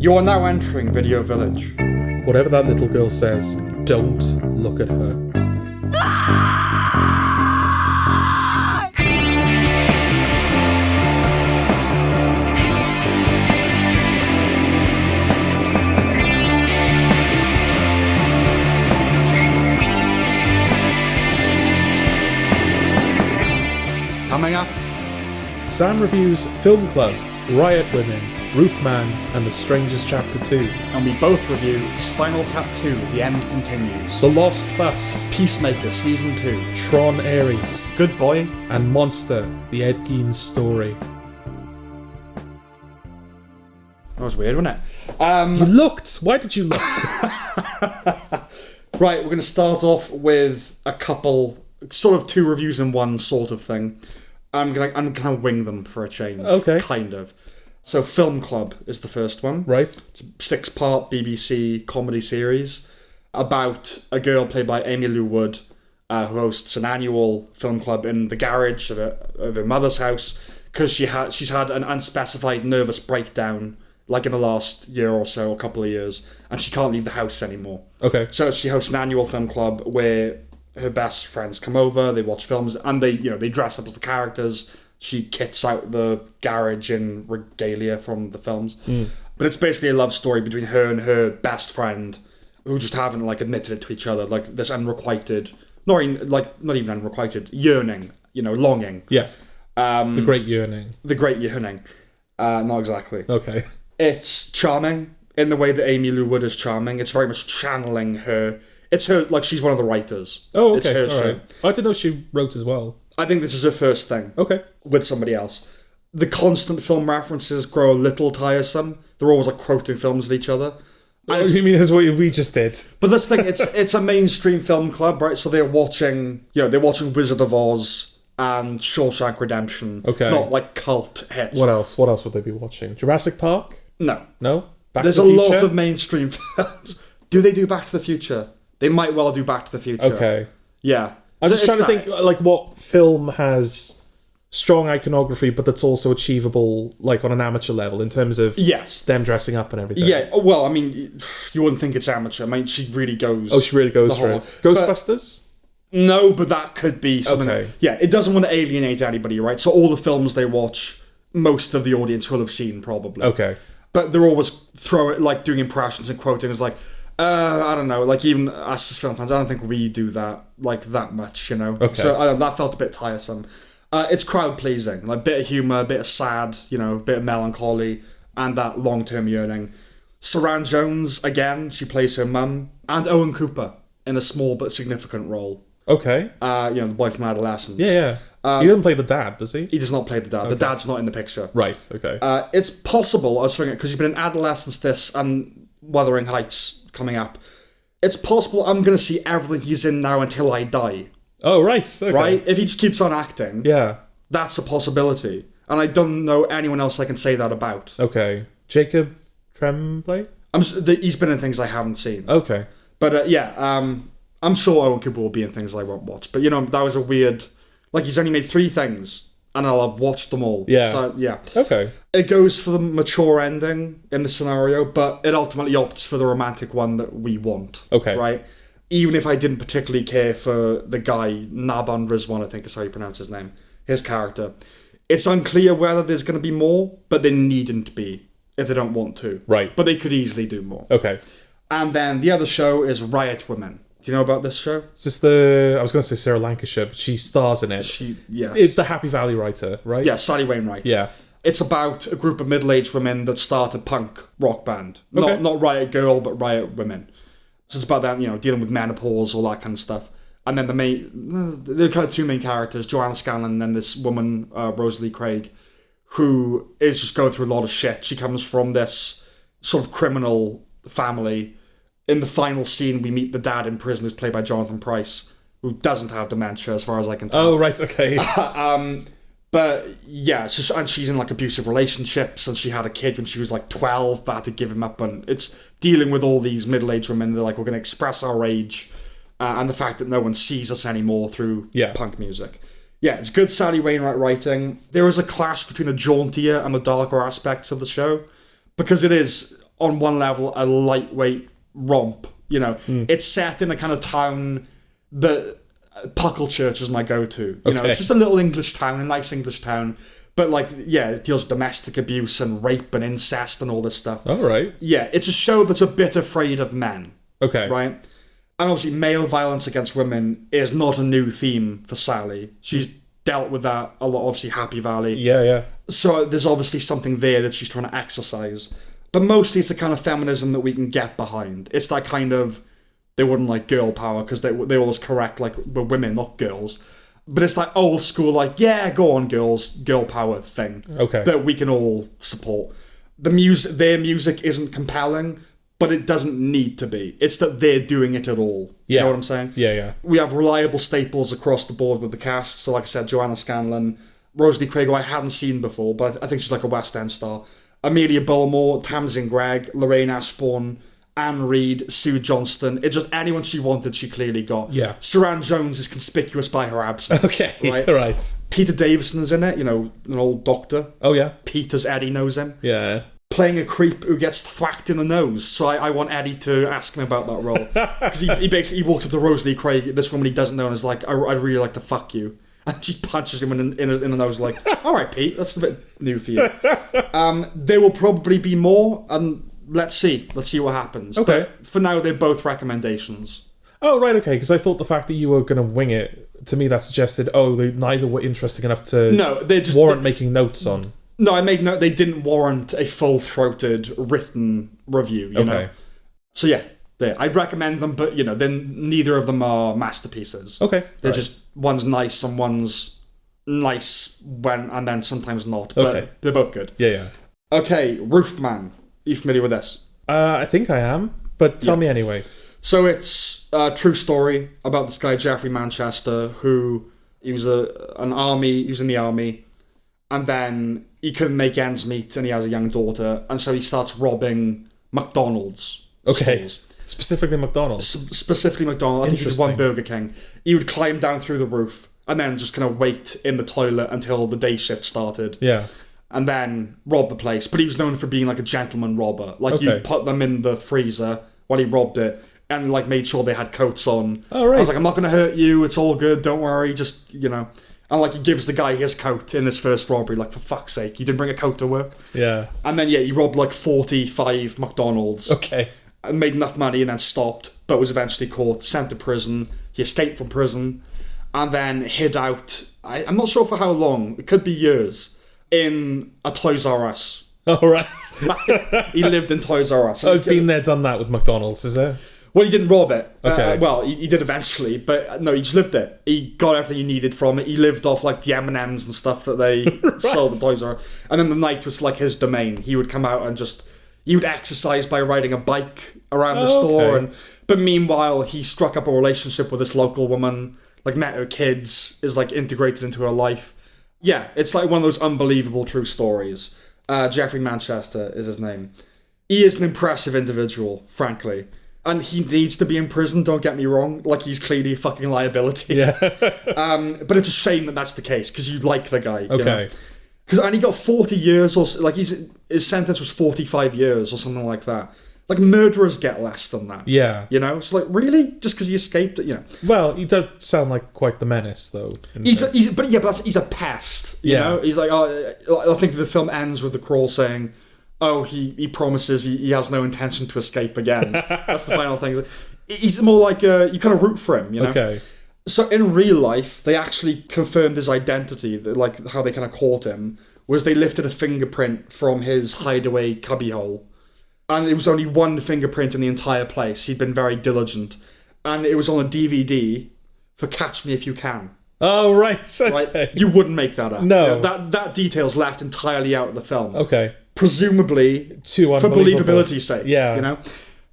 You are now entering Video Village. Whatever that little girl says, don't look at her. Coming up, Sam reviews Film Club, Riot Women, Roofman, and The Strangers Chapter 2. and we both review Spinal Tap II, The End Continues, The Lost Bus, Peacemaker Season 2, Tron Ares, Good Boy, and Monster, the Ed Gein Story. That was weird, wasn't it? You looked! Why did you look? Right, we're going to start off with a couple, sort of two reviews in one sort of thing. I'm gonna wing them for a change. Okay. Kind of. So Film Club is the first one. Right. It's a 6-part BBC comedy series about a girl played by Amy Lou Wood who hosts an annual film club in the garage of her mother's house because she's had an unspecified nervous breakdown like in the last year or so, a couple of years, and she can't leave the house anymore. Okay. So she hosts an annual film club where her best friends come over, they watch films, and they dress up as the characters. She kits out the garage in regalia from the films. But it's basically a love story between her and her best friend, who just haven't admitted it to each other. Like this unrequited, not even unrequited, yearning, longing. Yeah. The Great Yearning. The Great Yearning. Not exactly. Okay. It's charming in the way that Amy Lou Wood is charming. It's very much channeling her. It's her, she's one of the writers. Oh, okay. It's her All show. right. I didn't know she wrote as well. I think this is her first thing. Okay. With somebody else. The constant film references grow a little tiresome. They're always quoting films with each other. And You mean that's what we just did? but this thing, it's a mainstream film club, right? So they're watching Wizard of Oz and Shawshank Redemption. Okay. Not cult hits. What else? What else would they be watching? Jurassic Park? No. No? Back There's to a the lot Future? of mainstream films. Do they do Back to the Future? They might well do Back to the Future. Okay. Yeah. I'm So just trying to it's think, what film has strong iconography, but that's also achievable, on an amateur level, in terms of Yes. them dressing up and everything. Yeah. Well, I mean, you wouldn't think it's amateur. I mean, she really goes. Oh, she really goes the for whole- it. Ghostbusters? No, but that could be something. Okay. Yeah, it doesn't want to alienate anybody, right? So all the films they watch, most of the audience will have seen probably. Okay. But they're always doing impressions and quoting is I don't know, even us as film fans, I don't think we do that that much, Okay. So that felt a bit tiresome. It's crowd pleasing, bit of humour, bit of sad, bit of melancholy, and that long term yearning. Saran Jones again, she plays her mum, and Owen Cooper in a small but significant role. Okay. The boy from Adolescence. Yeah. He doesn't play the dad, does he? He does not play the dad. Okay. The dad's not in the picture. Right, okay. It's possible, I was thinking, because he's been in Adolescence, this, and Wuthering Heights coming up. It's possible I'm going to see everything he's in now until I die. Oh, right. Okay. Right? If he just keeps on acting, Yeah. that's a possibility. And I don't know anyone else I can say that about. Okay. Jacob Tremblay? He's been in things I haven't seen. Okay. But I'm sure Owen Cooper will be in things I won't watch. But that was a weird. He's only made 3 things, and I'll have watched them all. Yeah. So yeah. Okay. It goes for the mature ending in the scenario, but it ultimately opts for the romantic one that we want. Okay. Right. Even if I didn't particularly care for the guy Naban Rizwan, I think is how you pronounce his name, his character. It's unclear whether there's going to be more, but there needn't be if they don't want to. Right. But they could easily do more. Okay. And then the other show is Riot Women. Do you know about this show? Is this I was going to say Sarah Lancashire, but she stars in it. The Happy Valley writer, right? Yeah, Sally Wainwright. Yeah. It's about a group of middle-aged women that start a punk rock band. Okay. Not Riot Girl, but Riot Women. So it's about them, dealing with menopause, all that kind of stuff. And then there are kind of 2 main characters, Joanna Scanlon and then this woman, Rosalie Craig, who is just going through a lot of shit. She comes from this sort of criminal family. In the final scene, we meet the dad in prison, who's played by Jonathan Pryce, who doesn't have dementia, as far as I can tell. Oh, right, okay. But yeah, and she's in abusive relationships, and she had a kid when she was 12, but had to give him up. And it's dealing with all these middle-aged women. They're we're going to express our rage, and the fact that no one sees us anymore through punk music. Yeah, it's good Sally Wainwright writing. There is a clash between the jauntier and the darker aspects of the show, because it is on one level, a lightweight romp. You know, it's set in a kind of town that Puckle is my go-to. You know, it's just a little English town, a nice English town. But, like, yeah, it deals with domestic abuse and rape and incest and all this stuff. All right. Yeah, it's a show that's a bit afraid of men. Okay. Right? And obviously, male violence against women is not a new theme for Sally. She's dealt with that a lot, obviously, Happy Valley. Yeah. So there's obviously something there that she's trying to exercise. But mostly it's the kind of feminism that we can get behind. It's that kind of, they wouldn't like girl power because they always correct, like, we're women, not girls. But it's like old school, like, yeah, go on, girls, girl power thing. Okay. That we can all support. Their music isn't compelling, but it doesn't need to be. It's that they're doing it at all. You know what I'm saying? Yeah. We have reliable staples across the board with the cast. So, like I said, Joanna Scanlon, Rosalie Craig, who I hadn't seen before, but I think she's like a West End star. Amelia Bullmore, Tamsin Gregg, Lorraine Ashbourne, Anne Reid, Sue Johnston. It's just anyone she wanted, she clearly got. Yeah. Saran Jones is conspicuous by her absence. Okay, right. Peter Davison's in it, you know, an old doctor. Oh, yeah. Peter's Eddie knows him. Yeah. Playing a creep who gets thwacked in the nose. So I want Eddie to ask him about that role. Because he walks up to Rosalie Craig, this woman he doesn't know, and is like, I'd really like to fuck you. And she punches him in the nose like, all right, Pete, that's a bit new for you. There will probably be more, and let's see what happens. Okay. But for now, they're both recommendations. Oh, right, okay, because I thought the fact that you were going to wing it, to me that suggested, they neither were interesting enough to warrant making notes on. No, I made note they didn't warrant a full-throated written review, you know? So yeah, there. I'd recommend them, but, you know, then neither of them are masterpieces. Okay. They're just, one's nice and one's nice and then sometimes not. But they're both good. Yeah. Okay, Roofman. Are you familiar with this? I think I am, but tell me anyway. So it's a true story about this guy, Jeffrey Manchester, who he was he was in the army, and then he couldn't make ends meet, and he has a young daughter, and so he starts robbing McDonald's stores. Specifically McDonald's? Specifically McDonald's. I think it was one Burger King. He would climb down through the roof, and then just kind of wait in the toilet until the day shift started. Yeah. And then rob the place. But he was known for being like a gentleman robber. Like, you put them in the freezer while he robbed it, and like made sure they had coats on. Oh, right. I was like, I'm not going to hurt you, it's all good, don't worry, just, you know. And like, he gives the guy his coat in this first robbery, like, for fuck's sake, you didn't bring a coat to work. Yeah. And then, he robbed like 45 McDonald's. Okay. And made enough money and then stopped, but was eventually caught, sent to prison. He escaped from prison, and then hid out, I'm not sure for how long, it could be years, in a Toys R Us. Oh, right. He lived in Toys R Us. I've been there, done that with McDonald's, is it? Well, he didn't rob it. Okay. Well, he did eventually, but no, he just lived it. He got everything he needed from it. He lived off like the M&Ms and stuff that they sold at Toys R Us. And then the night was like his domain. He would come out and he would exercise by riding a bike around the store. But meanwhile, he struck up a relationship with this local woman, like met her kids, is like integrated into her life. Yeah, it's like one of those unbelievable true stories. Jeffrey Manchester is his name. He is an impressive individual, frankly. And he needs to be in prison, don't get me wrong. Like, he's clearly a fucking liability. Yeah. But it's a shame that that's the case, because you like the guy. Okay. And he got 40 years, or like, his sentence was 45 years or something like that. Like, murderers get less than that. Yeah. You know? It's like, really? Just because he escaped it, you know? Well, he does sound like quite the menace, though. He's a pest, you know? He's like, I think the film ends with the crawl saying, he promises he has no intention to escape again. That's the final thing. He's more like, you kind of root for him, you know? Okay. So in real life, they actually confirmed his identity, like how they kind of caught him, was they lifted a fingerprint from his hideaway cubbyhole. And it was only one fingerprint in the entire place. He'd been very diligent. And it was on a DVD for Catch Me If You Can. Oh, right. Okay. Right? You wouldn't make that up. No. That detail's left entirely out of the film. Okay. Presumably, for believability's sake. Yeah. You know?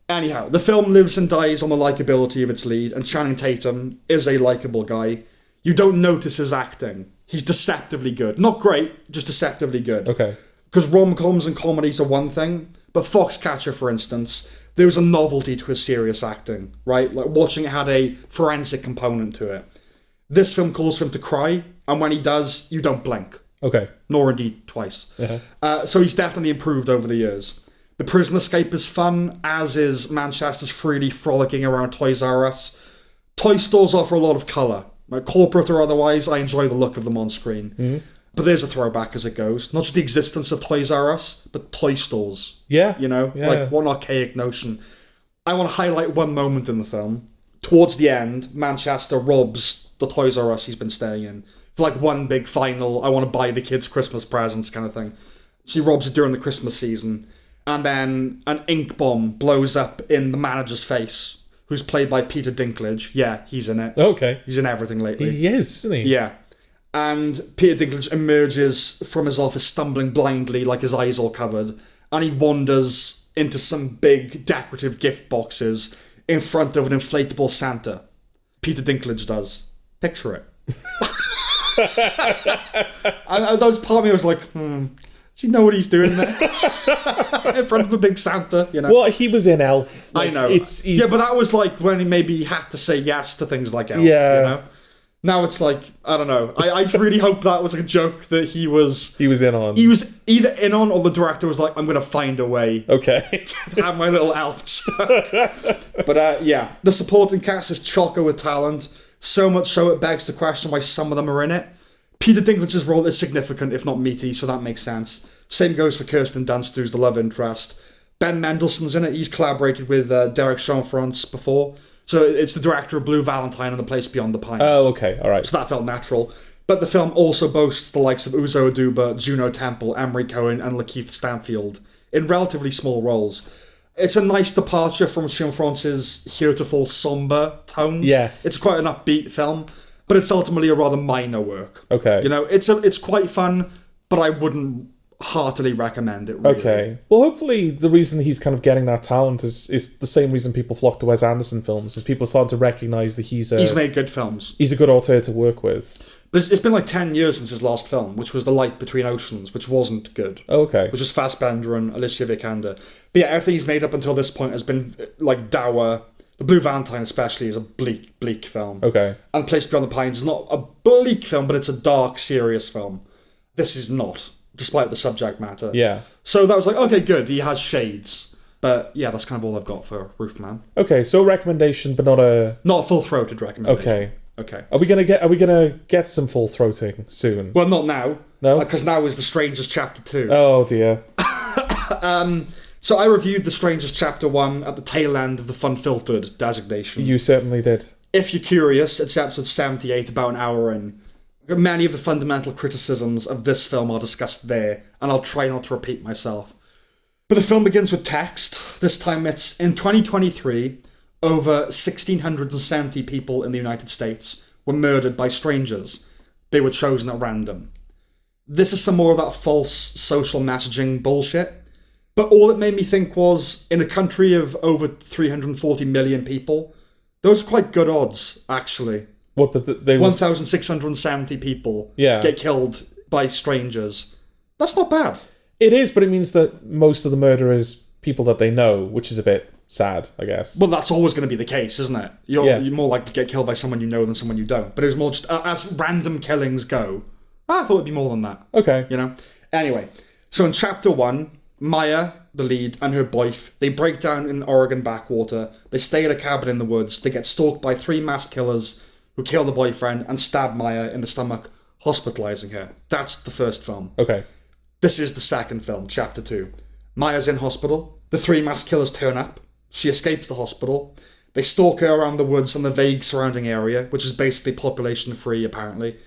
Anyhow, the film lives and dies on the likability of its lead, and Channing Tatum is a likable guy. You don't notice his acting. He's deceptively good. Not great, just deceptively good. Okay. Because rom-coms and comedies are one thing, but Foxcatcher, for instance, there was a novelty to his serious acting, right? Like, watching it had a forensic component to it. This film calls for him to cry, and when he does, you don't blink. Okay. Nor indeed twice. Uh-huh. So he's definitely improved over the years. The prison escape is fun, as is Manchester's freely frolicking around Toys R Us. Toy stores offer a lot of colour. Corporate or otherwise, I enjoy the look of them on screen. But there's a throwback as it goes. Not just the existence of Toys R Us, but toy stores. Yeah. You know? Like, what an archaic notion. I want to highlight one moment in the film. Towards the end, Manchester robs the Toys R Us he's been staying in. For like one big final, I want to buy the kids Christmas presents kind of thing. So he robs it during the Christmas season. And then an ink bomb blows up in the manager's face, who's played by Peter Dinklage. Yeah, he's in it. Okay. He's in everything lately. He is, isn't he? Yeah. And Peter Dinklage emerges from his office stumbling blindly, like his eyes all covered, and he wanders into some big decorative gift boxes in front of an inflatable Santa. Peter Dinklage does. Picture it. That was part of me was like, does he know what he's doing there? In front of a big Santa, you know? Well, he was in Elf. Like, I know. Yeah, but that was like when he maybe had to say yes to things like Elf, you know? Now it's like, I don't know. I just really hope that was a joke that he was in on. He was either in on, or the director was like, I'm going to find a way to have my little elf joke. But yeah, the supporting cast is chocker with talent. So much so it begs the question why some of them are in it. Peter Dinklage's role is significant, if not meaty, so that makes sense. Same goes for Kirsten Dunst, who's the love interest. Ben Mendelsohn's in it. He's collaborated with Derek Cianfrance before. So it's the director of Blue Valentine and The Place Beyond the Pines. Oh, okay, all right. So that felt natural. But the film also boasts the likes of Uzo Aduba, Juno Temple, Emery Cohen, and Lakeith Stanfield in relatively small roles. It's a nice departure from Cianfrance's heretofore somber tones. Yes. It's quite an upbeat film, but it's ultimately a rather minor work. Okay. You know, it's quite fun, but I wouldn't heartily recommend it, really. Okay. Well, hopefully the reason he's kind of getting that talent is the same reason people flock to Wes Anderson films, is people start to recognise that he's made good films. He's a good auteur to work with. But it's been like 10 years since his last film, which was The Light Between Oceans, which wasn't good. Okay. Which was Fassbender and Alicia Vikander. But yeah, everything he's made up until this point has been like dour. The Blue Valentine especially is a bleak film. Okay. And Place Beyond the Pines is not a bleak film, but it's a dark, serious film. This is not, despite the subject matter. Yeah. So that was like, okay, good, he has shades. But yeah, that's kind of all I've got for Roofman. Okay, so a recommendation, but not a full-throated recommendation. Okay. Are we gonna get some full throating soon? Well, not now. No? Because now is The Strangers Chapter 2. Oh dear. So I reviewed The Strangers Chapter 1 at the tail end of the Fun-Filtered designation. You certainly did. If you're curious, it's episode 78, about an hour in. Many of the fundamental criticisms of this film are discussed there, and I'll try not to repeat myself. But the film begins with text. This time it's, in 2023, over 1,670 people in the United States were murdered by strangers. They were chosen at random. This is some more of that false social messaging bullshit. But all it made me think was, in a country of over 340 million people, those are quite good odds, actually. What, 1,670 people get killed by strangers. That's not bad. It is, but it means that most of the murder is people that they know, which is a bit sad, I guess. Well, that's always going to be the case, isn't it? You're more likely to get killed by someone you know than someone you don't. But it was more just, as random killings go, I thought it'd be more than that. Okay. You know? Anyway, so in Chapter 1, Maya, the lead, and her boyf, they break down in Oregon backwater. They stay at a cabin in the woods. They get stalked by 3 masked killers who kill the boyfriend and stab Maya in the stomach, hospitalizing her. That's the first film. Okay. This is the second film, Chapter 2. Maya's in hospital. The 3 masked killers turn up. She escapes the hospital. They stalk her around the woods and the vague surrounding area, which is basically population-free, apparently.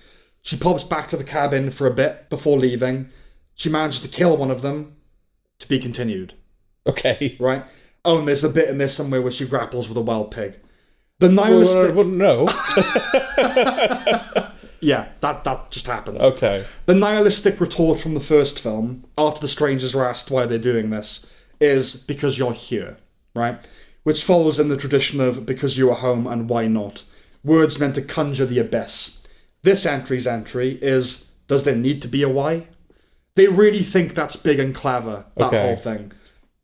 She pops back to the cabin for a bit before leaving. She manages to kill one of them. To be continued. Okay. Right? Oh, and there's a bit in this somewhere where she grapples with a wild pig. The nihilistic... Well, I wouldn't know. Yeah, that just happens. Okay. The nihilistic retort from the first film, after the strangers are asked why they're doing this, is because you're here, right? Which follows in the tradition of because you are home and why not? Words meant to conjure the abyss. This entry's entry is, does there need to be a why? They really think that's big and clever, that whole thing.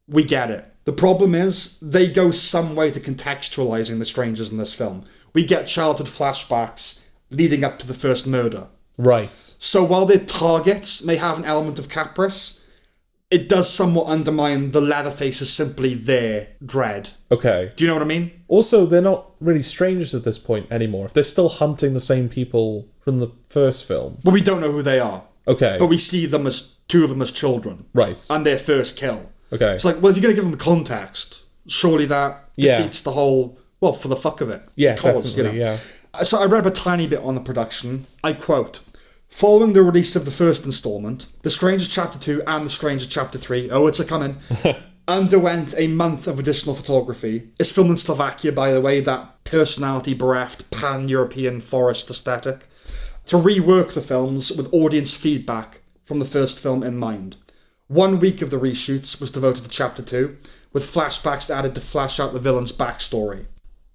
We get it. The problem is, they go some way to contextualizing the strangers in this film. We get childhood flashbacks leading up to the first murder. Right. So while their targets may have an element of caprice, it does somewhat undermine the Leatherface is simply their dread. Okay. Do you know what I mean? Also, they're not really strangers at this point anymore. They're still hunting the same people from the first film. Well, we don't know who they are. Okay. But we see them as two of them as children. Right. And their first kill. Okay. It's like, well, if you're going to give them context, surely that defeats the whole, well, for the fuck of it. Yeah, because, definitely, yeah. So I read a tiny bit on the production. I quote, following the release of the first installment, The Stranger Chapter 2 and The Stranger Chapter 3, oh, it's a coming, underwent a month of additional photography. It's filmed in Slovakia, by the way, that personality-bereft, pan-European forest aesthetic, to rework the films with audience feedback from the first film in mind. 1 week of the reshoots was devoted to Chapter 2, with flashbacks added to flesh out the villain's backstory.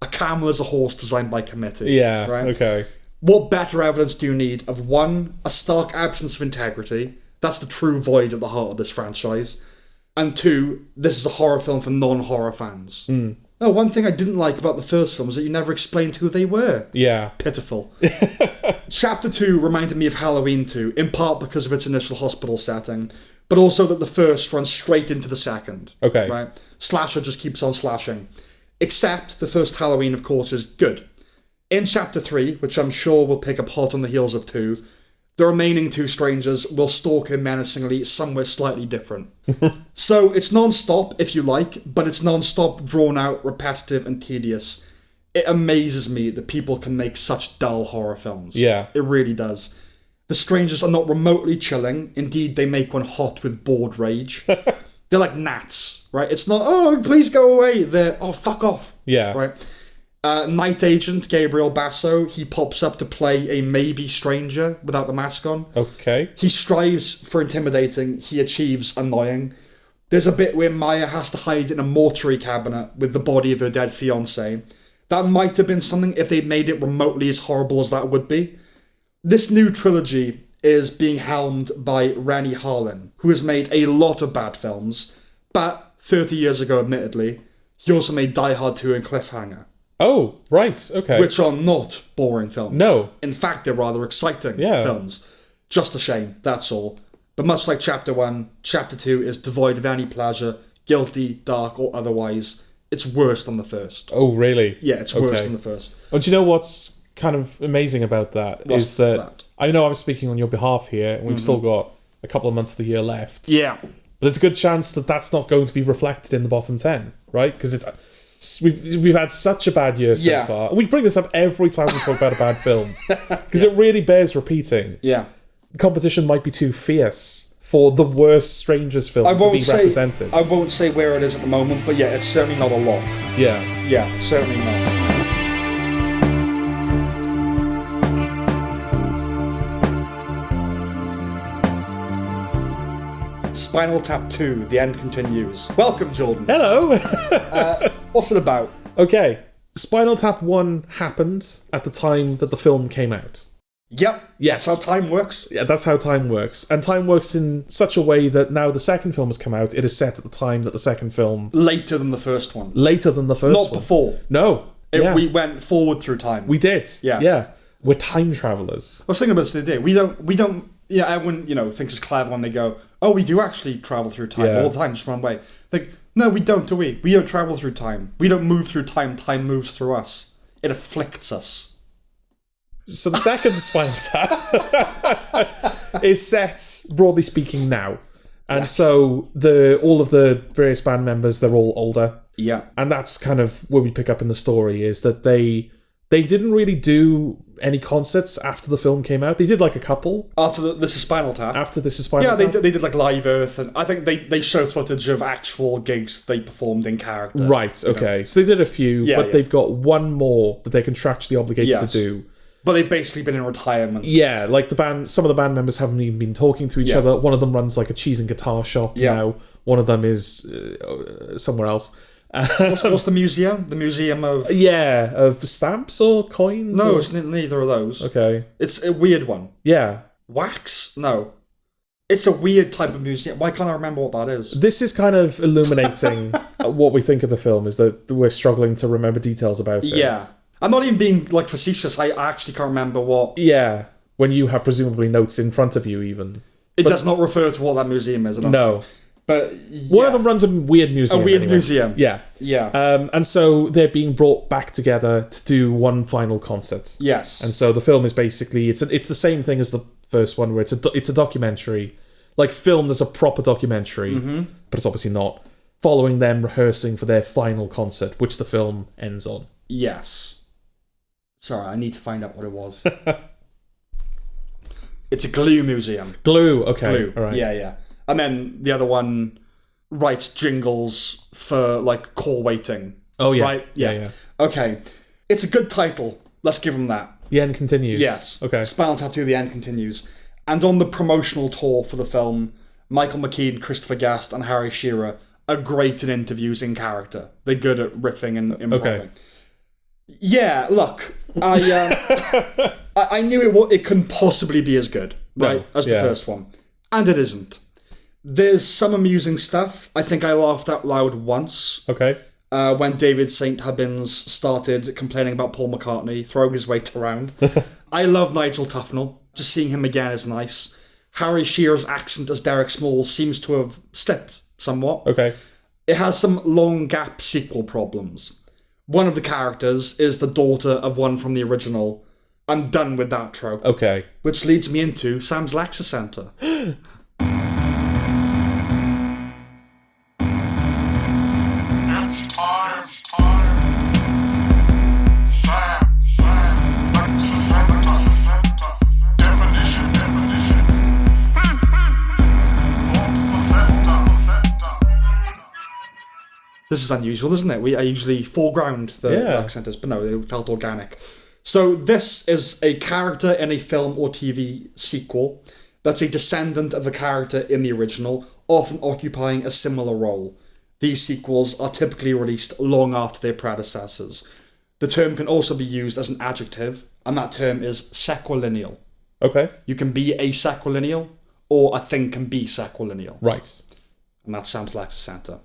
A camel is a horse designed by committee. Yeah, right? Okay. What better evidence do you need of, one, a stark absence of integrity? That's the true void at the heart of this franchise. And two, this is a horror film for non-horror fans. Oh, one thing I didn't like about the first film is that you never explained who they were. Yeah. Pitiful. Chapter 2 reminded me of Halloween 2, in part because of its initial hospital setting, but also that the first runs straight into the second. Okay. Right? Slasher just keeps on slashing. Except the first Halloween, of course, is good. In Chapter 3, which I'm sure will pick up hot on the heels of 2, the remaining two strangers will stalk him menacingly somewhere slightly different. So it's non-stop, if you like, but it's non-stop, drawn-out, repetitive, and tedious. It amazes me that people can make such dull horror films. Yeah. It really does. The strangers are not remotely chilling. Indeed, they make one hot with bored rage. They're like gnats, right? It's not, oh, please go away. They're, oh, fuck off. Yeah. Right? Night Agent Gabriel Basso, he pops up to play a maybe stranger without the mask on. Okay. He strives for intimidating, he achieves annoying. There's a bit where Maya has to hide in a mortuary cabinet with the body of her dead fiancé. That might have been something if they'd made it remotely as horrible as that would be. This new trilogy is being helmed by Rennie Harlin, who has made a lot of bad films, but 30 years ago, admittedly, he also made Die Hard 2 and Cliffhanger. Oh, right, okay. Which are not boring films. No. In fact, they're rather exciting films. Just a shame, that's all. But much like Chapter 1, Chapter 2 is devoid of any pleasure, guilty, dark, or otherwise. It's worse than the first. Oh, really? Yeah, it's worse than the first. Oh, do you know what's kind of amazing about that? Is that I know I'm speaking on your behalf here, and we've still got a couple of months of the year left. Yeah. But there's a good chance that that's not going to be reflected in the bottom 10, right? Because we've had such a bad year so far. We bring this up every time we talk about a bad film. Because it really bears repeating. Yeah. The competition might be too fierce for the worst Strangers film to be represented. I won't say where it is at the moment, but yeah, it's certainly not a lock. Yeah. Yeah, certainly not. Spinal Tap II, the end continues. Welcome, Jordan. Hello. What's it about? Okay, Spinal Tap 1 happened at the time that the film came out. Yep. Yes. That's how time works. Yeah, that's how time works. And time works in such a way that now the second film has come out, it is set at the time that the second film... Later than the first one. Later than the first one. Not before. No. We went forward through time. We did. Yes. Yeah. We're time travelers. I was thinking about this the other day. We don't. Yeah, everyone thinks it's clever when they go, "Oh, we do actually travel through time all the time, just one way." Like, no, we don't, do we? We don't travel through time. We don't move through time. Time moves through us. It afflicts us. So the second Spinal Tap is set, broadly speaking, now, and so all of the various band members, they're all older. Yeah, and that's kind of where we pick up in the story is that they didn't really do any concerts after the film came out. They did like a couple. After This is Spinal Tap. After This is Spinal Tap. Yeah, they did like Live Earth, and I think they show footage of actual gigs they performed in character. Right, okay. So they did a few, but they've got one more that they're contractually obligated to do. But they've basically been in retirement. Yeah, like some of the band members haven't even been talking to each other. One of them runs like a cheese and guitar shop now. One of them is somewhere else. What's the museum? The museum of... Yeah, of stamps or coins? No, it's neither of those. Okay. It's a weird one. Yeah. Wax? No. It's a weird type of museum. Why can't I remember what that is? This is kind of illuminating what we think of the film, is that we're struggling to remember details about it. Yeah. I'm not even being like facetious. I actually can't remember what... Yeah, when you have presumably notes in front of you even. It does not refer to what that museum is. No. But one of them runs a weird museum. A weird museum. Yeah. Yeah. And so they're being brought back together to do one final concert. Yes. And so the film is basically it's the same thing as the first one, where it's a documentary, like filmed as a proper documentary, but it's obviously not. Following them rehearsing for their final concert, which the film ends on. Yes. Sorry, I need to find out what it was. It's a glue museum. Glue, okay. Glue. All right. Yeah. And then the other one writes jingles for, like, call waiting. Oh, yeah. Right? Yeah. Okay. It's a good title. Let's give them that. The end continues. Yes. Okay. Spinal Tap II, The End Continues. And on the promotional tour for the film, Michael McKean, Christopher Guest, and Harry Shearer are great in interviews in character. They're good at riffing and improv. Okay. Yeah, look, I knew it couldn't possibly be as good, right, as the first one. And it isn't. There's some amusing stuff. I think I laughed out loud once. Okay. When David St. Hubbins started complaining about Paul McCartney throwing his weight around. I love Nigel Tufnell. Just seeing him again is nice. Harry Shearer's accent as Derek Smalls seems to have slipped somewhat. Okay. It has some long gap sequel problems. One of the characters is the daughter of one from the original. I'm done with that trope. Okay. Which leads me into Sam's Lexicentre. It's time. Sam, Lexicentre. Definition. This is unusual, isn't it? I usually foreground the Lexicentres, but no, it felt organic. So this is a character in a film or TV sequel that's a descendant of a character in the original, often occupying a similar role. These sequels are typically released long after their predecessors. The term can also be used as an adjective, and that term is sequilineal. Okay. You can be asequilineal, or a thing can be sequilineal. Right. And that's Sam's Lexicentre.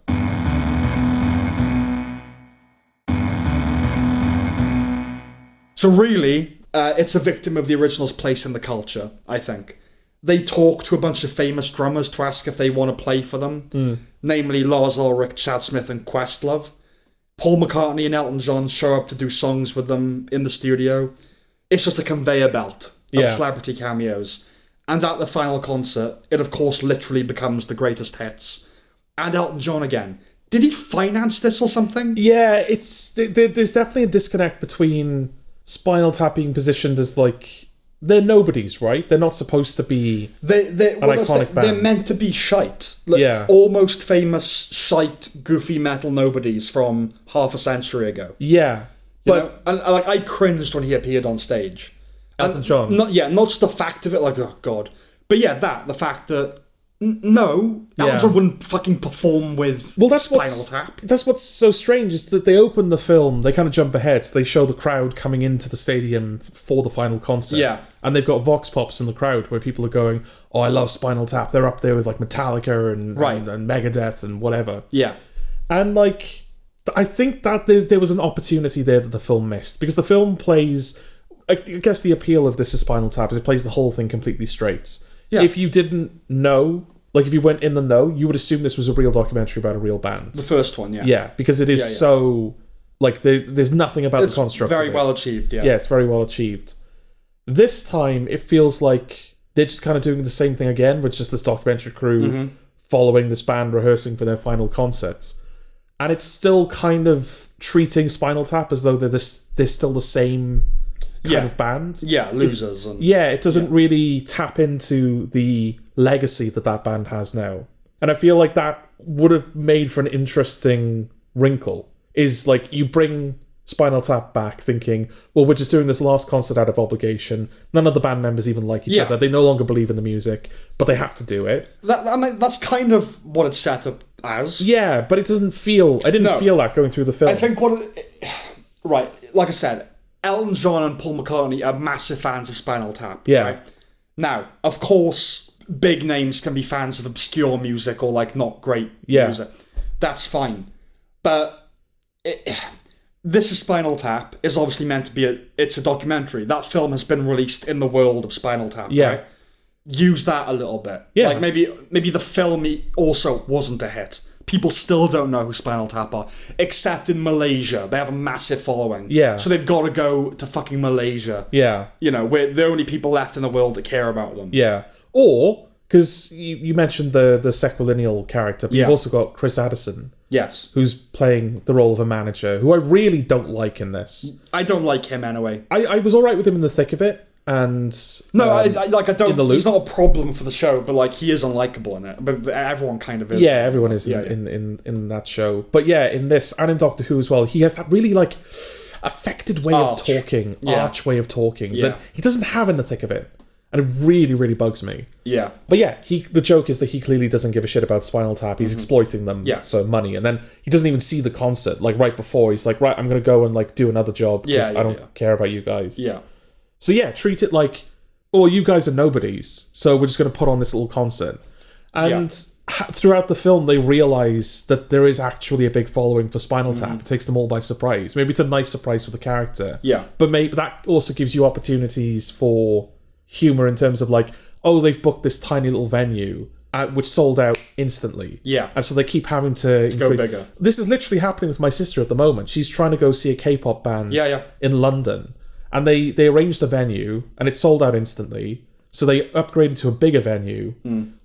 So really, it's a victim of the original's place in the culture, I think. They talk to a bunch of famous drummers to ask if they want to play for them, namely Lars Ulrich, Chad Smith, and Questlove. Paul McCartney and Elton John show up to do songs with them in the studio. It's just a conveyor belt of celebrity cameos. And at the final concert, it of course literally becomes the greatest hits. And Elton John again. Did he finance this or something? Yeah, there's definitely a disconnect between Spinal Tap being positioned as, like, they're nobodies, right? They're not supposed to be iconic band. They're meant to be shite. Like, almost famous shite, goofy metal nobodies from half a century ago. Yeah. But I cringed when he appeared on stage. Elton John. Not just the fact of it, like, oh god. But yeah, the fact that Elton John wouldn't fucking perform with Spinal Tap. That's what's so strange, is that they open the film, they kind of jump ahead, so they show the crowd coming into the stadium for the final concert. Yeah. And they've got vox pops in the crowd where people are going, oh, I love Spinal Tap. They're up there with, like, Metallica and Megadeth and whatever. Yeah. And, like, I think that there was an opportunity there that the film missed, because the film plays, I guess the appeal of this is Spinal Tap is it plays the whole thing completely straight. Yeah. If you didn't know, like if you went in the know, you would assume this was a real documentary about a real band. The first one, yeah. Yeah, because it is so, like, there's nothing about the construct. It's very well achieved, yeah. Yeah, it's very well achieved. This time, it feels like they're just kind of doing the same thing again, with just this documentary crew following this band rehearsing for their final concerts. And it's still kind of treating Spinal Tap as though they're still the same kind of band. Yeah, losers. It doesn't really tap into the legacy that band has now. And I feel like that would have made for an interesting wrinkle. Is like, you bring Spinal Tap back thinking, well, we're just doing this last concert out of obligation. None of the band members even like each other. They no longer believe in the music, but they have to do it. That's kind of what it's set up as. Yeah, but it doesn't feel... I didn't feel that going through the film. I think right, like I said, Elton John and Paul McCartney are massive fans of Spinal Tap. Yeah. Right? Now, of course, big names can be fans of obscure music or, like, not great music. That's fine. But This is Spinal Tap is obviously meant to be it's a documentary. That film has been released in the world of Spinal Tap, right? use that a little bit. Yeah. Like maybe the film also wasn't a hit. People still don't know who Spinal Tap are, except in Malaysia. They have a massive following. Yeah. So they've got to go to fucking Malaysia. Yeah. You know, we're the only people left in the world that care about them. Yeah. Or, because you mentioned the sequilineal character, but you've also got Chris Addison. Yes. Who's playing the role of a manager, who I really don't like in this. I don't like him anyway. I was alright with him in the thick of it, and... No, I don't... in the loop. He's not a problem for the show, but, like, he is unlikable in it. But everyone kind of is. Yeah, everyone is in that show. But yeah, in this, and in Doctor Who as well, he has that really, like, affected way of talking, arch way of talking, that he doesn't have in the thick of it. And it really, really bugs me. Yeah. But yeah, the joke is that he clearly doesn't give a shit about Spinal Tap. He's exploiting them for money. And then he doesn't even see the concert. Like, right before, he's like, right, I'm going to go and, like, do another job because I don't care about you guys. Yeah. So yeah, treat it like, oh, you guys are nobodies, so we're just going to put on this little concert. And throughout the film, they realise that there is actually a big following for Spinal Tap. It takes them all by surprise. Maybe it's a nice surprise for the character. Yeah. But maybe that also gives you opportunities for... humour in terms of like, oh, they've booked this tiny little venue which sold out instantly. Yeah. And so they keep having to go bigger. This is literally happening with my sister at the moment. She's trying to go see a K-pop band in London. And they arranged a venue and it sold out instantly. So they upgraded to a bigger venue,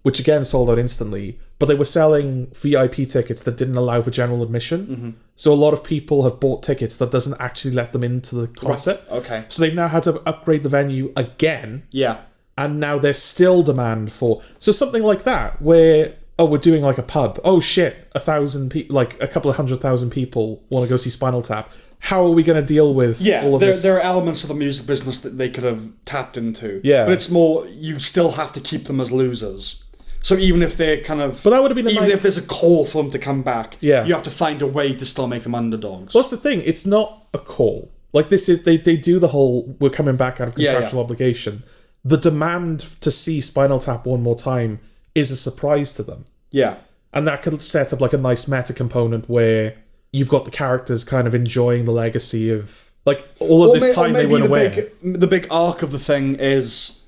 which again sold out instantly. But they were selling VIP tickets that didn't allow for general admission. So a lot of people have bought tickets that doesn't actually let them into the concert. Right. Okay. So they've now had to upgrade the venue again. Yeah. And now there's still demand for... So something like that, where, oh, we're doing like a pub. Oh, shit, 1,000 people, like a couple of 100,000 people want to go see Spinal Tap. How are we going to deal with all of this? There are elements of the music business that they could have tapped into. Yeah. But it's more, you still have to keep them as losers. So even if they're kind of... But that would have been if there's a call for them to come back, you have to find a way to still make them underdogs. Well, that's the thing. It's not a call. Like, this is... They do the whole, we're coming back out of contractual obligation. The demand to see Spinal Tap one more time is a surprise to them. Yeah. And that could set up, like, a nice meta component where you've got the characters kind of enjoying the legacy of... Like, all of this time they went away. The big arc of the thing is...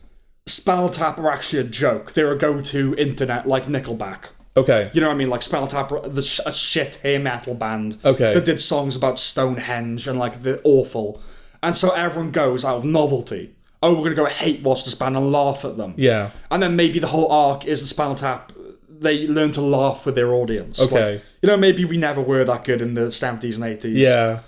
Spinal Tap are actually a joke. They're a go-to internet, like Nickelback. Okay. You know what I mean? Like Spinal Tap are a shit hair metal band. Okay. That did songs about Stonehenge and like they're awful. And so everyone goes out of novelty. Oh, we're going to go hate watch this band and laugh at them. Yeah. And then maybe the whole arc is the Spinal Tap, they learn to laugh with their audience. Okay. Like, you know, maybe we never were that good in the 70s and 80s. Yeah.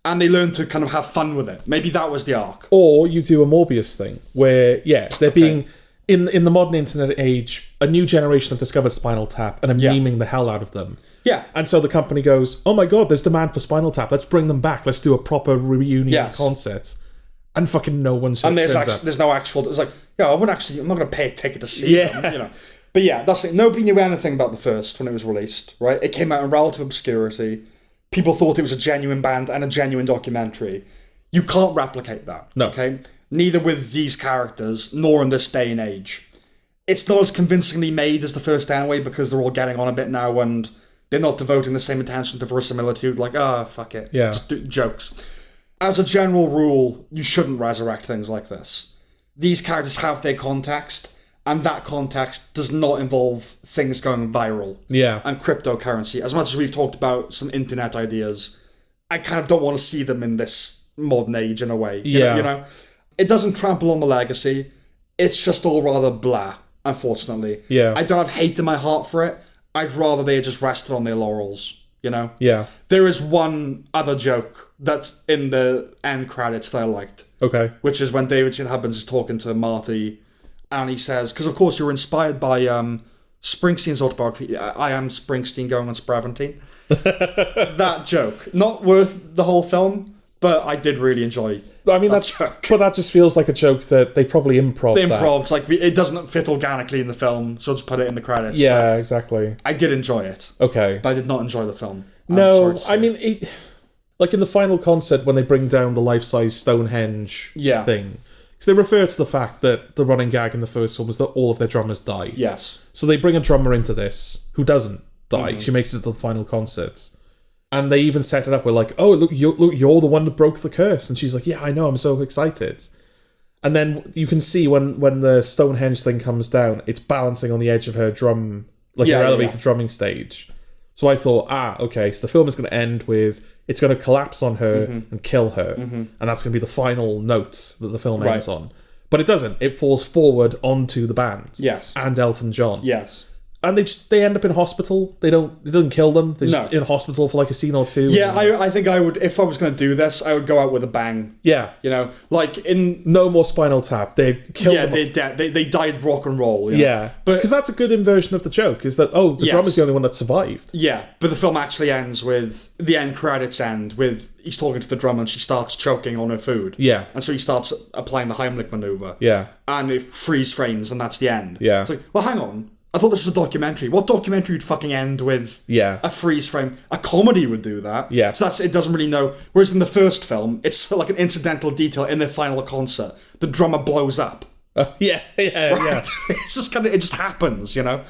And they learn to kind of have fun with it. Maybe that was the arc. Or you do a Morbius thing, where, they're being... In the modern internet age, a new generation have discovered Spinal Tap and are memeing the hell out of them. Yeah. And so the company goes, oh my god, there's demand for Spinal Tap. Let's bring them back. Let's do a proper reunion concert. And fucking no one And there's no actual... It's like, I'm not going to pay a ticket to see them, you know. But yeah, that's it. Nobody knew anything about the first when it was released, right? It came out in relative obscurity. People thought it was a genuine band and a genuine documentary. You can't replicate that. No. Okay? Neither with these characters, nor in this day and age. It's not as convincingly made as the first anyway, because they're all getting on a bit now and they're not devoting the same attention to verisimilitude. Like, fuck it. Yeah. Just do jokes. As a general rule, you shouldn't resurrect things like this. These characters have their context, and that context does not involve things going viral. Yeah. And cryptocurrency. As much as we've talked about some internet ideas, I kind of don't want to see them in this modern age in a way. You know? It doesn't trample on the legacy. It's just all rather blah, unfortunately. Yeah. I don't have hate in my heart for it. I'd rather they just rested on their laurels, you know? Yeah. There is one other joke that's in the end credits that I liked. Okay. Which is when David St. Hubbins is talking to Marty, and he says, because of course you were inspired by Springsteen's autobiography, I am Springsteen going on Spraventine. That joke. Not worth the whole film, but I did really enjoy that joke. But that just feels like a joke that they probably improv. They improv. It's like, it doesn't fit organically in the film, so I'll just put it in the credits. Yeah, exactly. I did enjoy it. Okay. But I did not enjoy the film. No, I mean, like in the final concert when they bring down the life-size Stonehenge thing, because they refer to the fact that the running gag in the first one was that all of their drummers die. Yes. So they bring a drummer into this who doesn't die. Mm-hmm. She makes it to the final concert. And they even set it up with like, oh, look, you're the one that broke the curse. And she's like, yeah, I know, I'm so excited. And then you can see when the Stonehenge thing comes down, it's balancing on the edge of her drum, like her elevated drumming stage. So I thought, okay, so the film is going to end with it's going to collapse on her and kill her, and that's going to be the final note that the film ends on. But it doesn't. It falls forward onto the band. Yes. And Elton John. Yes. And they end up in hospital. It doesn't kill them. They're just in hospital for like a scene or two. Yeah, I think I would, if I was going to do this, I would go out with a bang. Yeah. You know, like in... No more Spinal Tap. They killed them. They're dead. They died rock and roll. You know? Yeah. But because that's a good inversion of the joke, is that, the drummer's the only one that survived. Yeah, but the film actually ends with, the end credits end with, he's talking to the drummer and she starts choking on her food. Yeah. And so he starts applying the Heimlich maneuver. Yeah. And it freeze frames and that's the end. Yeah. It's like, well, hang on. I thought this was a documentary. What documentary would fucking end with a freeze frame? A comedy would do that. Yes. So it doesn't really know. Whereas in the first film, it's like an incidental detail in the final concert. The drummer blows up. Yeah. It's just it just happens, you know?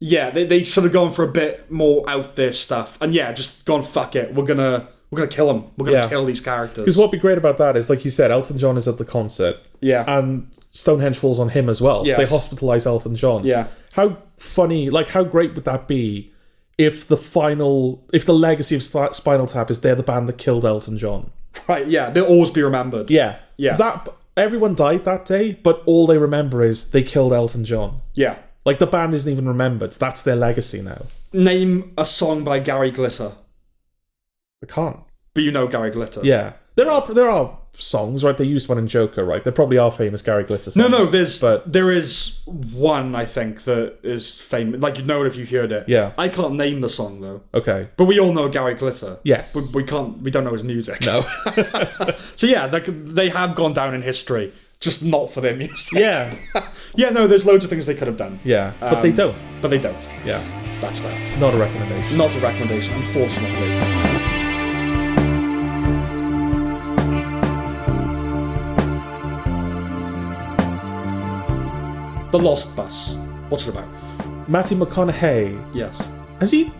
Yeah, they sort of gone for a bit more out there stuff. And just gone, fuck it. We're gonna kill him. We're gonna kill these characters. Because what'd be great about that is, like you said, Elton John is at the concert. Yeah. And Stonehenge falls on him as well. Yes. So they hospitalise Elton John. Yeah. How funny, like how great would that be if the legacy of Spinal Tap is they're the band that killed Elton John? Right, yeah. They'll always be remembered. Yeah. Yeah. Everyone died that day, but all they remember is they killed Elton John. Yeah. Like the band isn't even remembered. That's their legacy now. Name a song by Gary Glitter. I can't. But you know Gary Glitter. Yeah. There are songs, right? They used one in Joker, right? There probably are famous Gary Glitter songs. No, there is one, I think, that is famous. Like, you'd know it if you heard it. Yeah. I can't name the song, though. Okay. But we all know Gary Glitter. Yes. But we don't know his music. No. So yeah, they have gone down in history, just not for their music. Yeah. Yeah, no, there's loads of things they could have done. Yeah. But they don't. But they don't. Yeah. That's that. Not a recommendation. Not a recommendation, unfortunately. The Lost Bus. What's it about? Matthew McConaughey. Yes. Has he,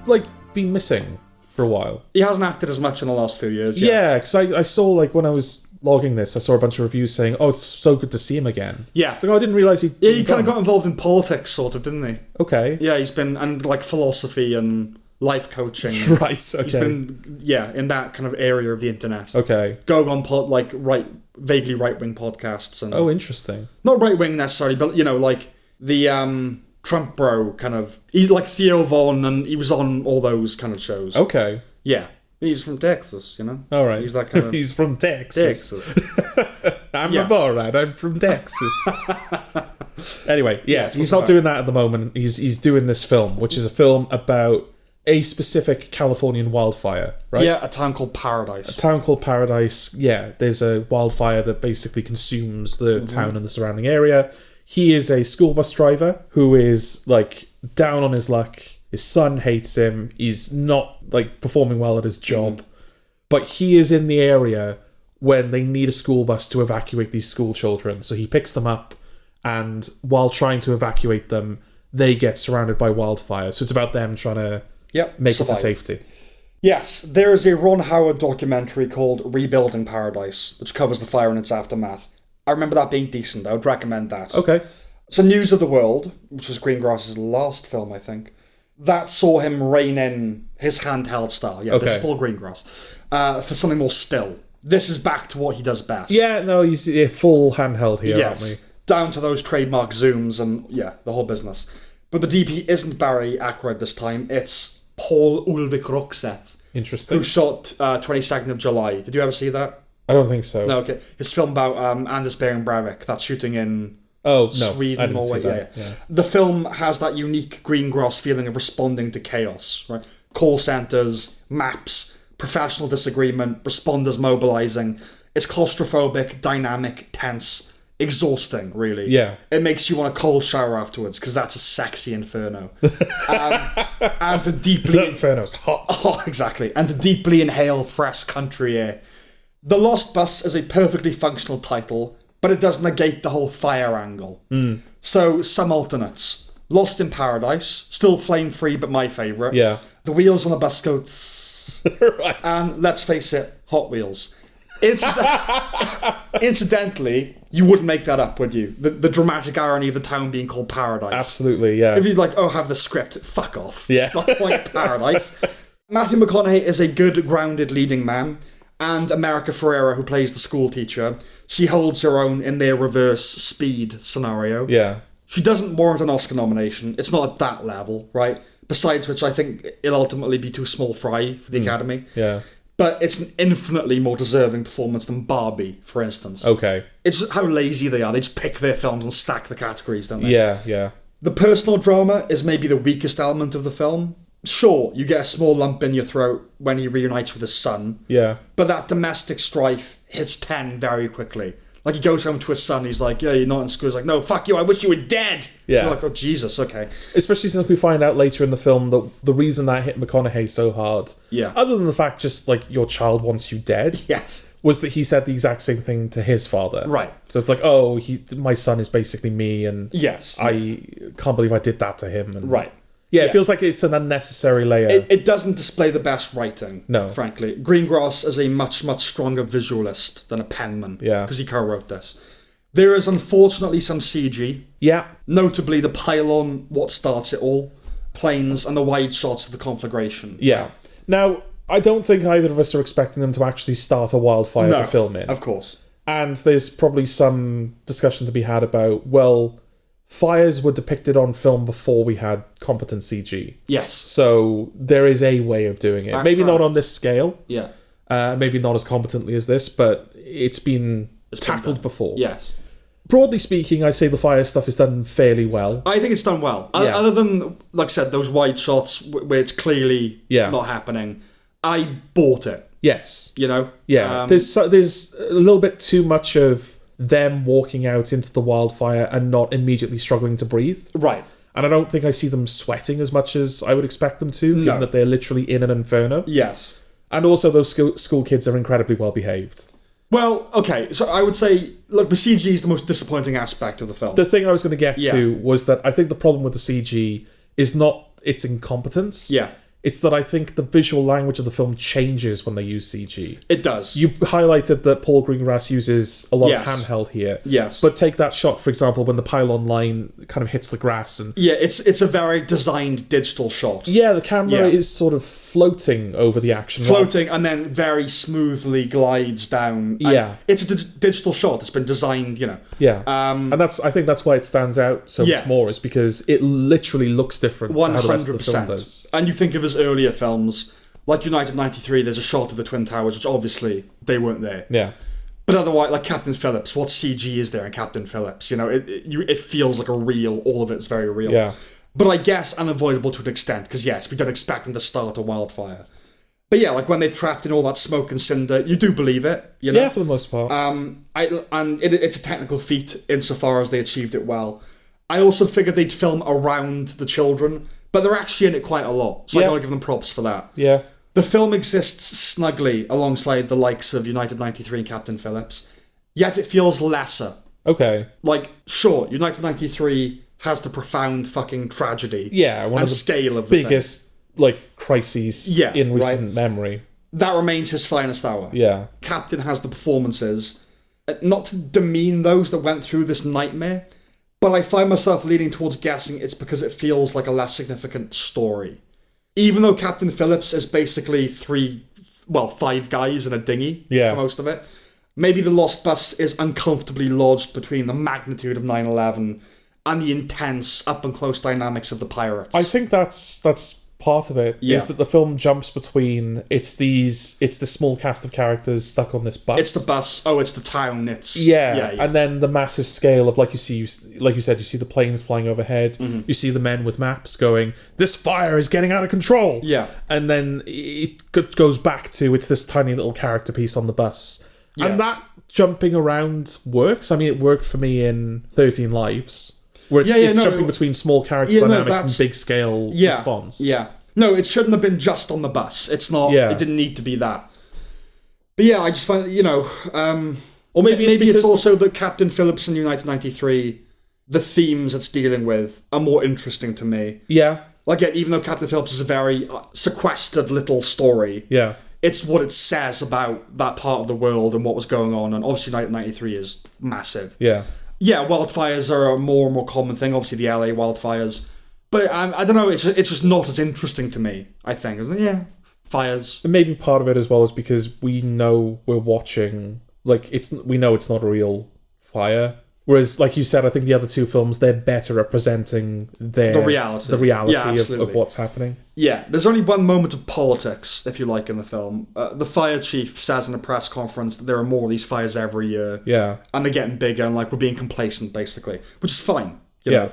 been missing for a while? He hasn't acted as much in the last few years. Yeah, because I saw, when I was logging this, I saw a bunch of reviews saying, it's so good to see him again. Yeah. It's like, I didn't realise he... Yeah, he kind of got involved in politics, sort of, didn't he? Okay. Yeah, he's been, and philosophy and life coaching. Right, okay. He's been, in that kind of area of the internet. Okay. Going on, vaguely right-wing podcasts. And oh, interesting. Not right-wing necessarily, but, the Trump bro kind of... He's like Theo Von, and he was on all those kind of shows. Okay. Yeah. He's from Texas, All right. He's that kind of... He's from Texas. I'm a Borat. I'm from Texas. Anyway, he's not doing that at the moment. He's doing this film, which is a film about a specific Californian wildfire, right? Yeah, a town called Paradise. A town called Paradise. Yeah, there's a wildfire that basically consumes the town and the surrounding area. He is a school bus driver who is, down on his luck. His son hates him. He's not, performing well at his job. But he is in the area when they need a school bus to evacuate these school children. So he picks them up, and while trying to evacuate them, they get surrounded by wildfire. So it's about them trying to make it to safety. Yes, there is a Ron Howard documentary called Rebuilding Paradise, which covers the fire and its aftermath. I remember that being decent. I would recommend that. Okay. So News of the World, which was Greengrass's last film, I think, that saw him rein in his handheld style. Yeah, this is Paul Greengrass. For something more still. This is back to what he does best. Yeah, no, he's full handheld here, aren't we? Down to those trademark zooms and, the whole business. But the DP isn't Barry Ackroyd this time. It's Paul Ulvik Roxeth. Interesting. Who shot 22nd of July. Did you ever see that? I don't think so. No, okay. His film about Anders Behring Breivik, that's shooting in Sweden, Norway. Yeah. The film has that unique Greengrass feeling of responding to chaos, right? Call centers, maps, professional disagreement, responders mobilizing. It's claustrophobic, dynamic, tense, exhausting, really. Yeah. It makes you want a cold shower afterwards, because that's a sexy inferno. And to deeply... The inferno's hot. Oh, exactly. And to deeply inhale fresh country air. The Lost Bus is a perfectly functional title, but it does negate the whole fire angle. So, some alternates. Lost in Paradise, still flame-free, but my favourite. Yeah. The wheels on the bus go tss. Right. And let's face it, Hot Wheels. Incidentally, you wouldn't make that up, would you? The dramatic irony of the town being called Paradise. Absolutely, yeah. If you'd like, have the script, fuck off. Yeah. Not quite Paradise. Matthew McConaughey is a good, grounded leading man, and America Ferrera, who plays the school teacher, she holds her own in their reverse Speed scenario. Yeah. She doesn't warrant an Oscar nomination. It's not at that level, right? Besides which, I think it'll ultimately be too small fry for the Academy. Yeah. But it's an infinitely more deserving performance than Barbie, for instance. Okay. It's just how lazy they are. They just pick their films and stack the categories, don't they? Yeah, yeah. The personal drama is maybe the weakest element of the film. Sure, you get a small lump in your throat when he reunites with his son. Yeah. But that domestic strife hits 10 very quickly. Like, he goes home to his son, he's like, yeah, you're not in school. He's like, no, fuck you, I wish you were dead. Yeah. You're like, oh, Jesus, okay. Especially since we find out later in the film that the reason that hit McConaughey so hard, Yeah. other than the fact just, like, your child wants you dead, Yes. was that he said the exact same thing to his father. Right. So it's like, oh, my son is basically me, and Yes. I can't believe I did that to him. And Right. Yeah, it feels like it's an unnecessary layer. It doesn't display the best writing, No. frankly. Greengrass is a much, much stronger visualist than a penman. Yeah. Because he co-wrote this. There is unfortunately some CG, Yeah. notably the pylon, what starts it all, planes, and the wide shots of the conflagration. Yeah. Now, I don't think either of us are expecting them to actually start a wildfire No, to film in. of course. And there's probably some discussion to be had about, well, fires were depicted on film before we had competent CG. Yes. So there is a way of doing it. Maybe not on this scale. Yeah. Maybe not as competently as this, but it's been tackled before. Yes. Broadly speaking, I'd say the fire stuff is done fairly well. I think it's done well. Yeah. Other than, like I said, those wide shots where it's clearly Yeah. not happening, I bought it, Yes. you know? Yeah. There's a little bit too much of them walking out into the wildfire and not immediately struggling to breathe. Right. And I don't think I see them sweating as much as I would expect them to, given that they're literally in an inferno. Yes. And also those school kids are incredibly well behaved. Well, okay, so I would say, look, the CG is the most disappointing aspect of the film. The thing I was going to get to was that I think the problem with the CG is not its incompetence. Yeah. It's that I think the visual language of the film changes when they use CG. It does. You highlighted that Paul Greengrass uses a lot Yes. of handheld here. Yes. But take that shot, for example, when the pylon line kind of hits the grass. And Yeah, it's a very designed digital shot. yeah, the camera is sort of floating over the action. Floating and then very smoothly glides down. Yeah. It's a digital shot. It's been designed, you know. Yeah. And I think that's why it stands out so much more, is because it literally looks different to how the rest of the film does. And you think of his earlier films, like United 93, there's a shot of the Twin Towers, which obviously they weren't there. Yeah. But otherwise, like Captain Phillips, what CG is there in Captain Phillips? You know, it feels like a real, all of it's very real. Yeah. But I guess unavoidable to an extent, because yes, we don't expect them to start a wildfire. But yeah, like when they're trapped in all that smoke and cinder, you do believe it, you know? Yeah, for the most part. It's a technical feat insofar as they achieved it well. I also figured they'd film around the children, but they're actually in it quite a lot, so I gotta give them props for that. Yeah. The film exists snugly alongside the likes of United 93 and Captain Phillips, yet it feels lesser. Okay. Like, sure, United 93 has the profound fucking tragedy Yeah, and scale of the biggest crises in recent memory. That remains his finest hour. Yeah. Captain has the performances, not to demean those that went through this nightmare, but I find myself leaning towards guessing it's because it feels like a less significant story. Even though Captain Phillips is basically 5 guys in a dinghy for most of it, maybe the Lost Bus is uncomfortably lodged between the magnitude of 9/11 and the intense up-and-close dynamics of the pirates. I think that's part of it, is that the film jumps between it's the small cast of characters stuck on this bus. It's the bus. Oh, it's the town. It's and then the massive scale of like you said, you see the planes flying overhead. Mm-hmm. You see the men with maps going, "This fire is getting out of control." Yeah, and then it goes back to it's this tiny little character piece on the bus, and that jumping around works. I mean, it worked for me in 13 Lives. Where it's jumping between small character dynamics and big scale response. Yeah. No, it shouldn't have been just on the bus. It's not. Yeah. It didn't need to be that. But yeah, I just find, or maybe it's also that Captain Phillips in United 93, the themes it's dealing with are more interesting to me. Yeah. Like, even though Captain Phillips is a very sequestered little story, It's what it says about that part of the world and what was going on. And obviously 1993 is massive. Yeah. Yeah, wildfires are a more and more common thing. Obviously the LA wildfires. But I don't know, it's just not as interesting to me, I think. Yeah, fires. And maybe part of it as well is because we know we're watching, like, we know it's not a real fire. Whereas, like you said, I think the other two films, they're better representing the reality of what's happening. Yeah, there's only one moment of politics, if you like, in the film. The fire chief says in a press conference that there are more of these fires every year. Yeah. And they're getting bigger, and like we're being complacent, basically. Which is fine. You know?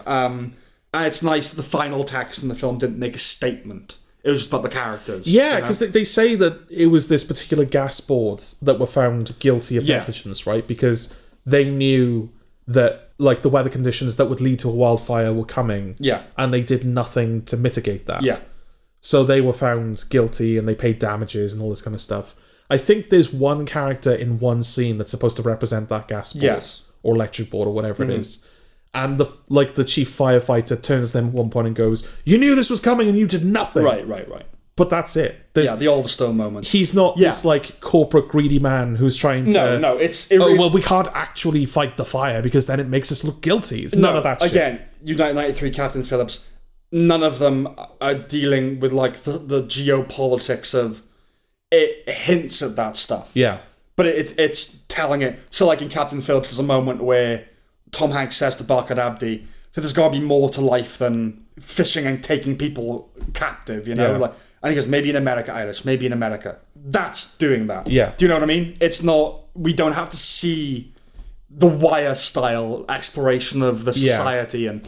And it's nice that the final text in the film didn't make a statement. It was just about the characters. Yeah, because they say that it was this particular gas board that were found guilty of negligence, right? Because they knew that, like, the weather conditions that would lead to a wildfire were coming. Yeah. And they did nothing to mitigate that. Yeah. So they were found guilty and they paid damages and all this kind of stuff. I think there's one character in one scene that's supposed to represent that gas board or electric board or whatever it is. And the chief firefighter turns to them at one point and goes, "You knew this was coming and you did nothing." Right. But that's it. The Oliver Stone moment. He's not this, like, corporate greedy man who's trying to... No, it's... we can't actually fight the fire because then it makes us look guilty. It's none of that shit. Again, United 93, Captain Phillips, none of them are dealing with, like, the geopolitics of... It hints at that stuff. Yeah. But it's telling it. So, like, in Captain Phillips, there's a moment where Tom Hanks says to Barkhad Abdi, so there's got to be more to life than fishing and taking people captive, you know? Yeah. Like, and he goes, maybe in America, Iris, maybe in America. That's doing that. Yeah. Do you know what I mean? It's not... We don't have to see the Wire-style exploration of the society. And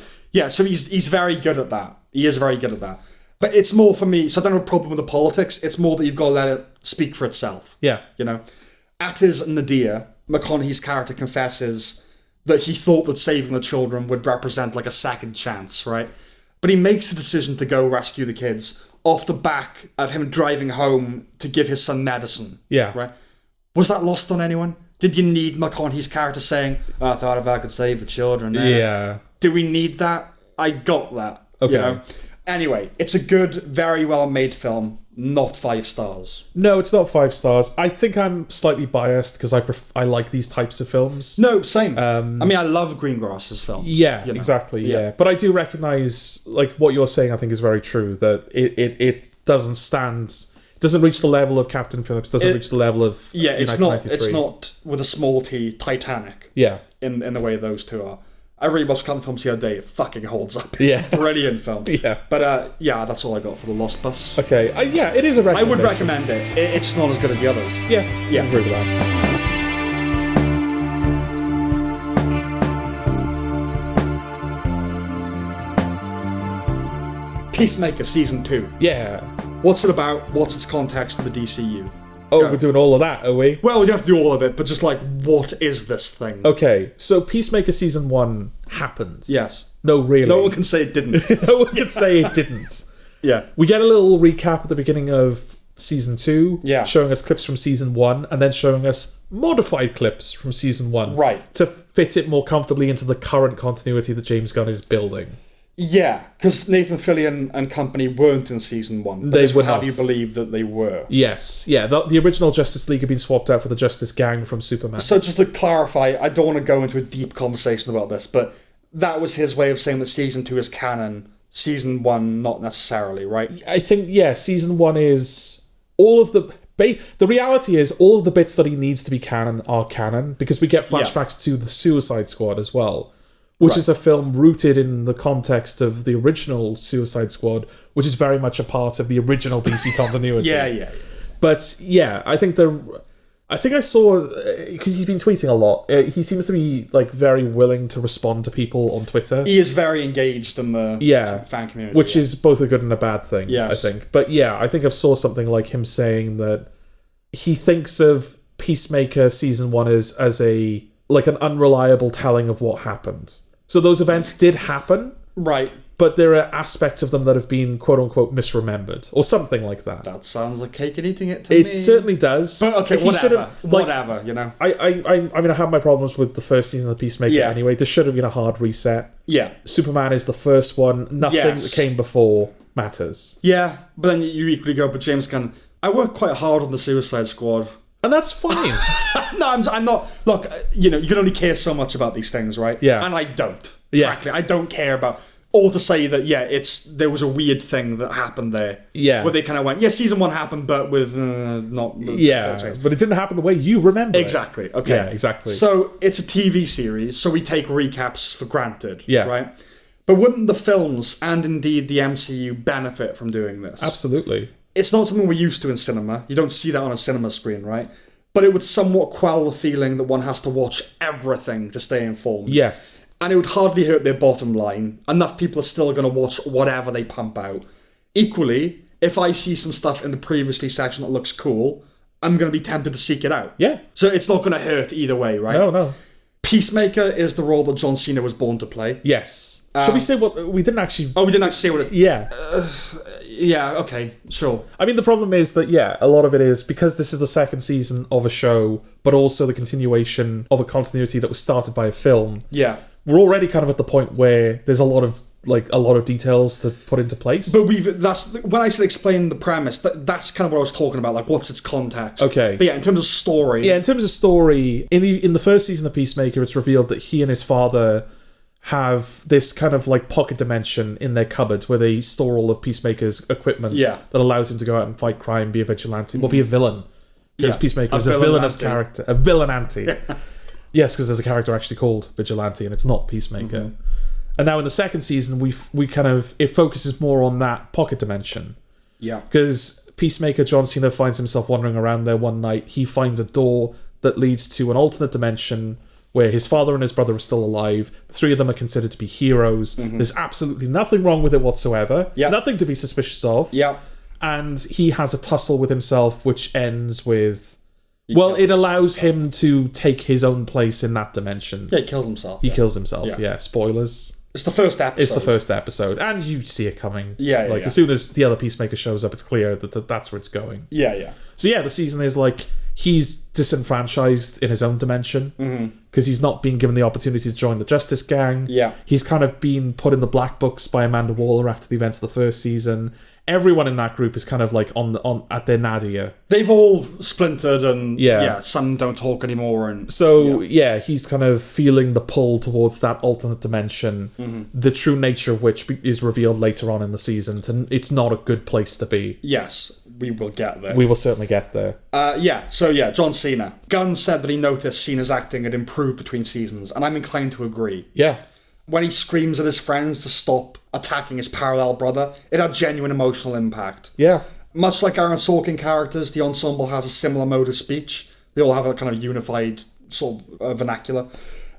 so he's very good at that. He is very good at that. But it's more for me... So I don't have a problem with the politics. It's more that you've got to let it speak for itself. Yeah. You know? At his nadir, McConaughey's character confesses that he thought that saving the children would represent, like, a second chance, right? But he makes the decision to go rescue the kids off the back of him driving home to give his son medicine. Yeah. Right? Was that lost on anyone? Did you need McConaughey's character saying, I thought if I could save the children. Yeah. Do we need that? I got that. Okay. You know? Anyway, it's a good, very well-made film. Not 5 stars. No, it's not 5 stars. I think I'm slightly biased because I like these types of films. No, same. I mean, I love Greengrass's films. Yeah, you know? Exactly. Yeah, but I do recognise, like, what you're saying. I think is very true. That it doesn't stand. Doesn't reach the level of Captain Phillips. Doesn't reach the level of it's not. It's not with a small T. Titanic. Yeah. In the way those two are. I rewatched Captain Films the other day. It fucking holds up. It's a brilliant film. Yeah. But that's all I got for The Lost Bus. Okay. It is a recommendation. I would recommend it. It's not as good as the others. Yeah. I agree with that. Peacemaker Season 2. Yeah. What's it about? What's its context to the DCU? Oh, we're doing all of that, are we? Well, we don't have to do all of it, but just like, what is this thing? Okay, so Peacemaker Season 1 happened. Yes. No, really. No one can say it didn't. No one can say it didn't. Yeah. We get a little recap at the beginning of Season 2, showing us clips from Season 1, and then showing us modified clips from Season 1. Right. To fit it more comfortably into the current continuity that James Gunn is building. Yeah, because Nathan Fillion and company weren't in Season 1. But this would have you believe that they were. Yes, yeah. The original Justice League had been swapped out for the Justice Gang from Superman. So just to clarify, I don't want to go into a deep conversation about this, but that was his way of saying that Season 2 is canon, Season 1 not necessarily, right? I think, Season 1 is... all of the... The reality is, all of the bits that he needs to be canon are canon, because we get flashbacks to the Suicide Squad as well. Which is a film rooted in the context of the original Suicide Squad, which is very much a part of the original DC continuity. Yeah. But I think I saw, because he's been tweeting a lot. He seems to be like very willing to respond to people on Twitter. He is very engaged in the fan community, which is both a good and a bad thing. Yes. I think. But I think I saw something like him saying that he thinks of Peacemaker Season 1 as a like an unreliable telling of what happened. So those events did happen. Right. But there are aspects of them that have been quote-unquote misremembered. Or something like that. That sounds like cake and eating it to me. It certainly does. But okay, whatever, you know. I mean, I have my problems with the first season of Peacemaker anyway. There should have been a hard reset. Yeah. Superman is the first one. Nothing that came before matters. Yeah, but then you equally go, but James Gunn... I work quite hard on the Suicide Squad. And that's fine. No, I'm not. Look, you can only care so much about these things, right? Yeah. And I don't. Yeah. Frankly, I don't care about. Or to say that, there was a weird thing that happened there. Yeah. Where they kind of went, season 1 happened, but with not. Yeah, but it didn't happen the way you remember. Exactly. Okay. Yeah, exactly. So it's a TV series, so we take recaps for granted. Yeah. Right. But wouldn't the films and indeed the MCU benefit from doing this? Absolutely. It's not something we're used to in cinema. You don't see that on a cinema screen, right? But it would somewhat quell the feeling that one has to watch everything to stay informed. Yes. And it would hardly hurt their bottom line. Enough people are still going to watch whatever they pump out. Equally, if I see some stuff in the previously section that looks cool, I'm going to be tempted to seek it out. Yeah. So it's not going to hurt either way, right? No. Peacemaker is the role that John Cena was born to play. Yes. Shall we say what... We didn't actually... Oh, we didn't actually say what it... Yeah. Yeah, okay, sure. I mean, the problem is that, a lot of it is because this is the second season of a show, but also the continuation of a continuity that was started by a film. Yeah. We're already kind of at the point where there's a lot of details to put into place. But that's when I said explain the premise, that's kind of what I was talking about, like what's its context. Okay. But in terms of story. Yeah, in terms of story, in the first season of Peacemaker, it's revealed that he and his father have this kind of pocket dimension in their cupboard where they store all of Peacemaker's equipment that allows him to go out and fight crime, be a vigilante, be a villain. Because Peacemaker is a villainous character. A villainante. Yes, because there's a character actually called Vigilante and it's not Peacemaker. Mm-hmm. And now in the second season, it focuses more on that pocket dimension. Yeah. Because Peacemaker, John Cena, finds himself wandering around there one night. He finds a door that leads to an alternate dimension where his father and his brother are still alive. The three of them are considered to be heroes. Mm-hmm. There's absolutely nothing wrong with it whatsoever. Yeah. Nothing to be suspicious of. Yeah. And he has a tussle with himself, which ends with... it allows him to take his own place in that dimension. Yeah, he kills himself. He kills himself, yeah. Spoilers. It's the first episode. It's the first episode. And you see it coming. Yeah. As soon as the other Peacemaker shows up, it's clear that that's where it's going. Yeah. So the season is he's disenfranchised in his own dimension because he's not being given the opportunity to join the Justice Gang. Yeah. He's kind of been put in the black books by Amanda Waller after the events of the first season. Everyone in that group is kind of on at their nadir. They've all splintered and some don't talk anymore. And so he's kind of feeling the pull towards that alternate dimension, the true nature of which is revealed later on in the season. It's not a good place to be. Yes, we will get there. We will certainly get there. John Cena. Gunn said that he noticed Cena's acting had improved between seasons, and I'm inclined to agree. Yeah. When he screams at his friends to stop attacking his parallel brother, it had genuine emotional impact. Yeah. Much like Aaron Sorkin characters, the ensemble has a similar mode of speech. They all have a kind of unified sort of vernacular.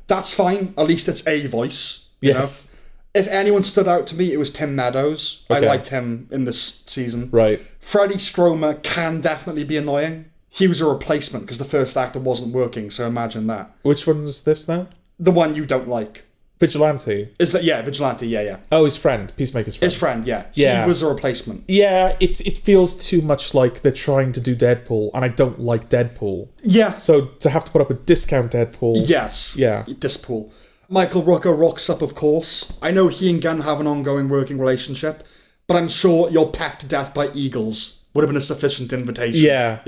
That's fine. At least it's a voice. Yes. If anyone stood out to me, it was Tim Meadows. Okay. I liked him in this season. Right. Freddie Stromer can definitely be annoying. He was a replacement because the first actor wasn't working, so imagine that. Which one's this now? The one you don't like. Vigilante. Is that Vigilante, yeah. Oh, his friend, Peacemaker's friend. His friend, yeah. He was a replacement. Yeah, it feels too much like they're trying to do Deadpool, and I don't like Deadpool. Yeah. So to have to put up with discount Deadpool. Yes. Yeah. Dispool. Michael Rooker rocks up, of course. I know he and Gunn have an ongoing working relationship, but I'm sure you're pecked to death by eagles would have been a sufficient invitation. Yeah.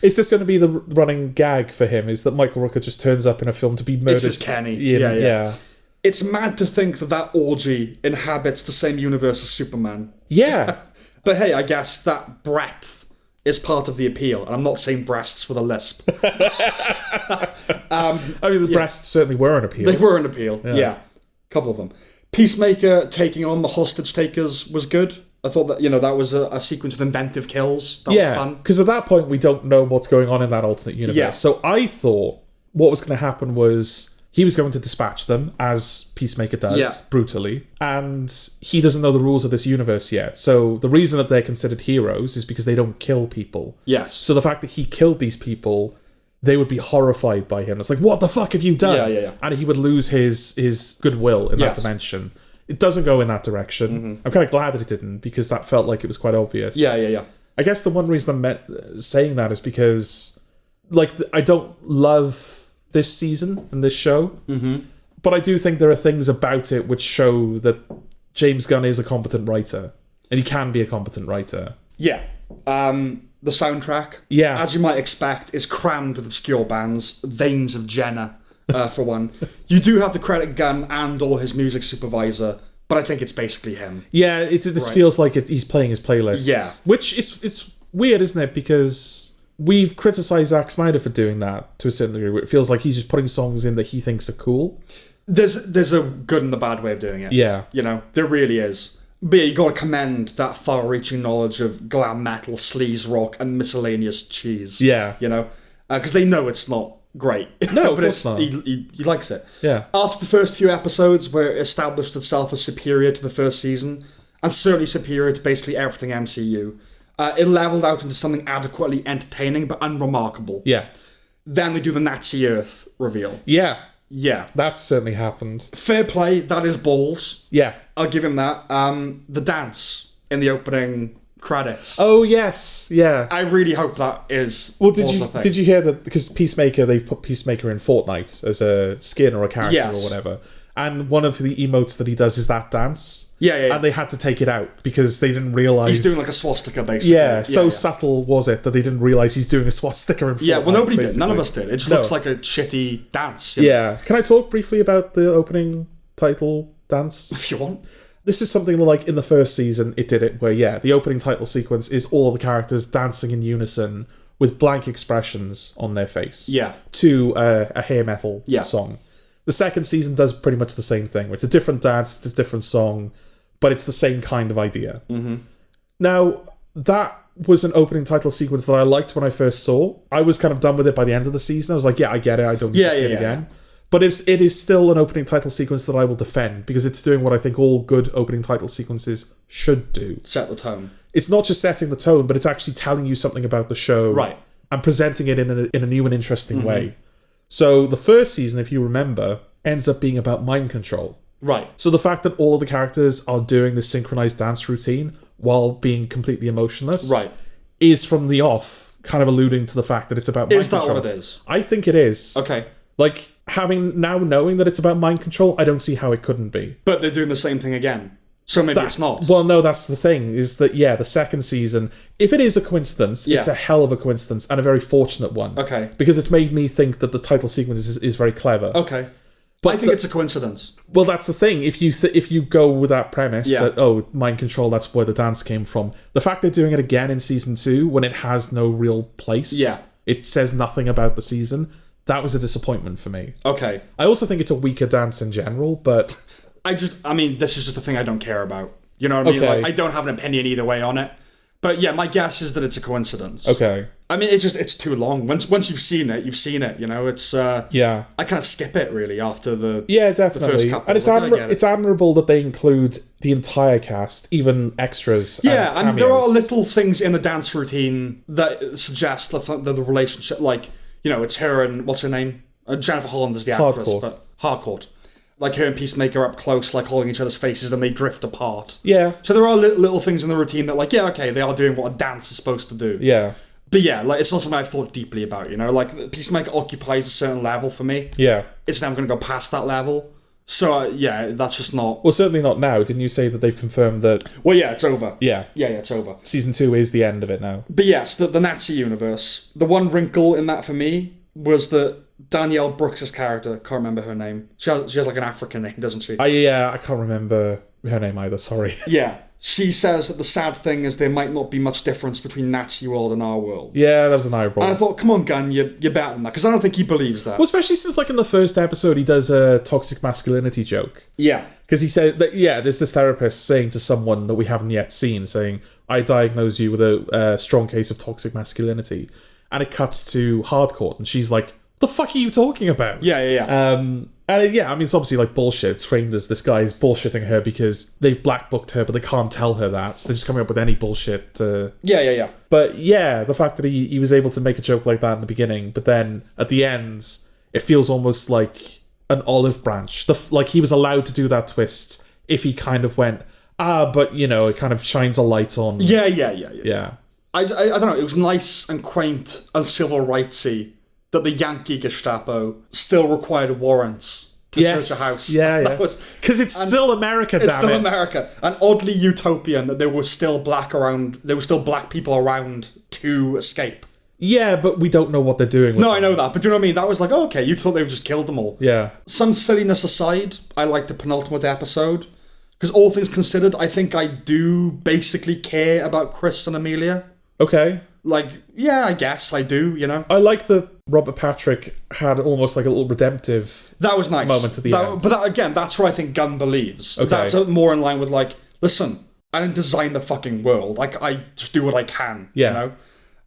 Is this going to be the running gag for him? Is that Michael Rooker just turns up in a film to be murdered? It's his Kenny. Yeah. It's mad to think that orgy inhabits the same universe as Superman. Yeah. But hey, I guess that breadth is part of the appeal. And I'm not saying breasts with a lisp. The breasts certainly were an appeal. They were an appeal, yeah. A couple of them. Peacemaker taking on the hostage takers was good. I thought that, that was a sequence with inventive kills. That was fun. Because at that point, we don't know what's going on in that alternate universe. Yeah. So I thought what was going to happen was he was going to dispatch them, as Peacemaker does, brutally, and he doesn't know the rules of this universe yet. So the reason that they're considered heroes is because they don't kill people. Yes. So the fact that he killed these people, they would be horrified by him. It's like, what the fuck have you done? Yeah. And he would lose his goodwill in that dimension. It doesn't go in that direction. Mm-hmm. I'm kind of glad that it didn't, because that felt like it was quite obvious. Yeah. I guess the one reason I'm saying that is because, I don't love this season and this show, but I do think there are things about it which show that James Gunn is a competent writer, and he can be a competent writer. Yeah. The soundtrack, Yeah. as you might expect, is crammed with obscure bands, Veins of Jenna, for one. You do have to credit Gunn and or his music supervisor, but I think it's basically him. Yeah, this feels like he's playing his playlist. Yeah. Which it's weird, isn't it? Because we've criticised Zack Snyder for doing that to a certain degree. Where it feels like he's just putting songs in that he thinks are cool. There's a good and a bad way of doing it. Yeah. You know, there really is. But yeah, you got to commend that far-reaching knowledge of glam metal, sleaze rock, and miscellaneous cheese. Yeah. You know? Because they know it's not great. No, but of course not. He likes it. Yeah. After the first few episodes, where it established itself as superior to the first season, and certainly superior to basically everything MCU, it leveled out into something adequately entertaining but unremarkable. Yeah. Then they do the Nazi Earth reveal. Yeah. Yeah. That certainly happened. Fair play, that is balls. Yeah. I'll give him that. The dance in the opening credits. Oh, yes. Yeah. I really hope that is Well, also a thing. did you hear that? Because Peacemaker, they've put Peacemaker in Fortnite as a skin or a character Yes. or whatever. And one of the emotes that he does is that dance. Yeah. And they had to take it out because they didn't realise... He's doing like a swastika, basically. Yeah, so subtle was it that they didn't realise he's doing a swastika in Fortnite. Yeah, well, nobody basically. did. None of us did. It just looks like a shitty dance. You know? Yeah. Can I talk briefly about the opening title dance? If you want. This is something like in the first season, it did it where, the opening title sequence is all the characters dancing in unison with blank expressions on their face. Yeah. To a hair metal Yeah. song. The second season does pretty much the same thing. It's a different dance, it's a different song, but it's the same kind of idea. Mm-hmm. Now, that was an opening title sequence that I liked when I first saw. I was kind of done with it by the end of the season. I was like, I get it. I don't need to see it again. But it is still an opening title sequence that I will defend because it's doing what I think all good opening title sequences should do. Set the tone. It's not just setting the tone, but it's actually telling you something about the show. Right. And presenting it in a new and interesting way. So the first season, if you remember, ends up being about mind control. Right. So the fact that all of the characters are doing this synchronized dance routine while being completely emotionless is from the off kind of alluding to the fact that it's about mind control. Is that what it is? I think it is. Okay. Like, knowing that it's about mind control, I don't see how it couldn't be. But they're doing the same thing again. So maybe it's not. Well, no, that's the thing, is that, the second season, if it is a coincidence, it's a hell of a coincidence and a very fortunate one. Okay. Because it's made me think that the title sequence is very clever. Okay. But I think it's a coincidence. Well, that's the thing. If you go with that premise that, mind control, that's where the dance came from. The fact they're doing it again in season 2 when it has no real place, it says nothing about the season, that was a disappointment for me. Okay. I also think it's a weaker dance in general, but... this is just a thing I don't care about. You know what I mean? Like, I don't have an opinion either way on it. But yeah, my guess is that it's a coincidence. Okay. I mean, it's too long. Once you've seen it, you've seen it. You know, it's I kind of skip it really after the definitely. the first couple. And it's admirable that they include the entire cast, even extras. Yeah, and there are cameos. little things in the dance routine that suggest the relationship. Like, you know, it's her and what's her name? Jennifer Holland is the actress, but Harcourt. Like her and Peacemaker up close, like holding each other's faces, and they drift apart. Yeah. So there are little things in the routine that, like, they are doing what a dance is supposed to do. Yeah. But yeah, like, it's not something I've thought deeply about, you know? Like, Peacemaker occupies a certain level for me. Yeah. It's never going to go past that level. So, that's just not... Well, certainly not now. Didn't you say that they've confirmed that... Well, yeah, it's over. Yeah. Yeah, it's over. Season 2 is the end of it now. But yes, the Nazi universe. The one wrinkle in that for me was that Danielle Brooks' character, can't remember her name. She has like an African name, doesn't she? I can't remember her name either, sorry. Yeah. She says that the sad thing is there might not be much difference between Nazi world and our world. Yeah, that was an eyebrow. And I thought, come on, Gunn, you're better than that. Because I don't think he believes that. Well, especially since, like, in the first episode, he does a toxic masculinity joke. Yeah. Because he said that, there's this therapist saying to someone that we haven't yet seen, saying, I diagnose you with a strong case of toxic masculinity. And it cuts to Hardcore, and she's like, the fuck are you talking about? Yeah. And it's obviously like bullshit. It's framed as this guy is bullshitting her because they've black booked her, but they can't tell her that. So they're just coming up with any bullshit. Yeah. But the fact that he was able to make a joke like that in the beginning, but then at the end, it feels almost like an olive branch. Like he was allowed to do that twist if he kind of went, but it kind of shines a light on. Yeah. I don't know. It was nice and quaint and civil rightsy that the Yankee Gestapo still required warrants to search a house. Yeah. Because it's still America, damn it. It's still America. And oddly utopian that there were still black people around to escape. Yeah, but we don't know what they're doing with No, them. I know that, but do you know what I mean? That was like, oh, okay, you thought they've just killed them all. Yeah. Some silliness aside, I like the penultimate episode. Because all things considered, I think I do basically care about Chris and Amelia. Okay. Like, yeah, I guess I do, you know? I like that Robert Patrick had almost like a little redemptive That was nice. moment at the end. But that, again, that's where I think Gunn believes. Okay. That's more in line with, like, listen, I didn't design the fucking world. Like, I just do what I can, Yeah. you know?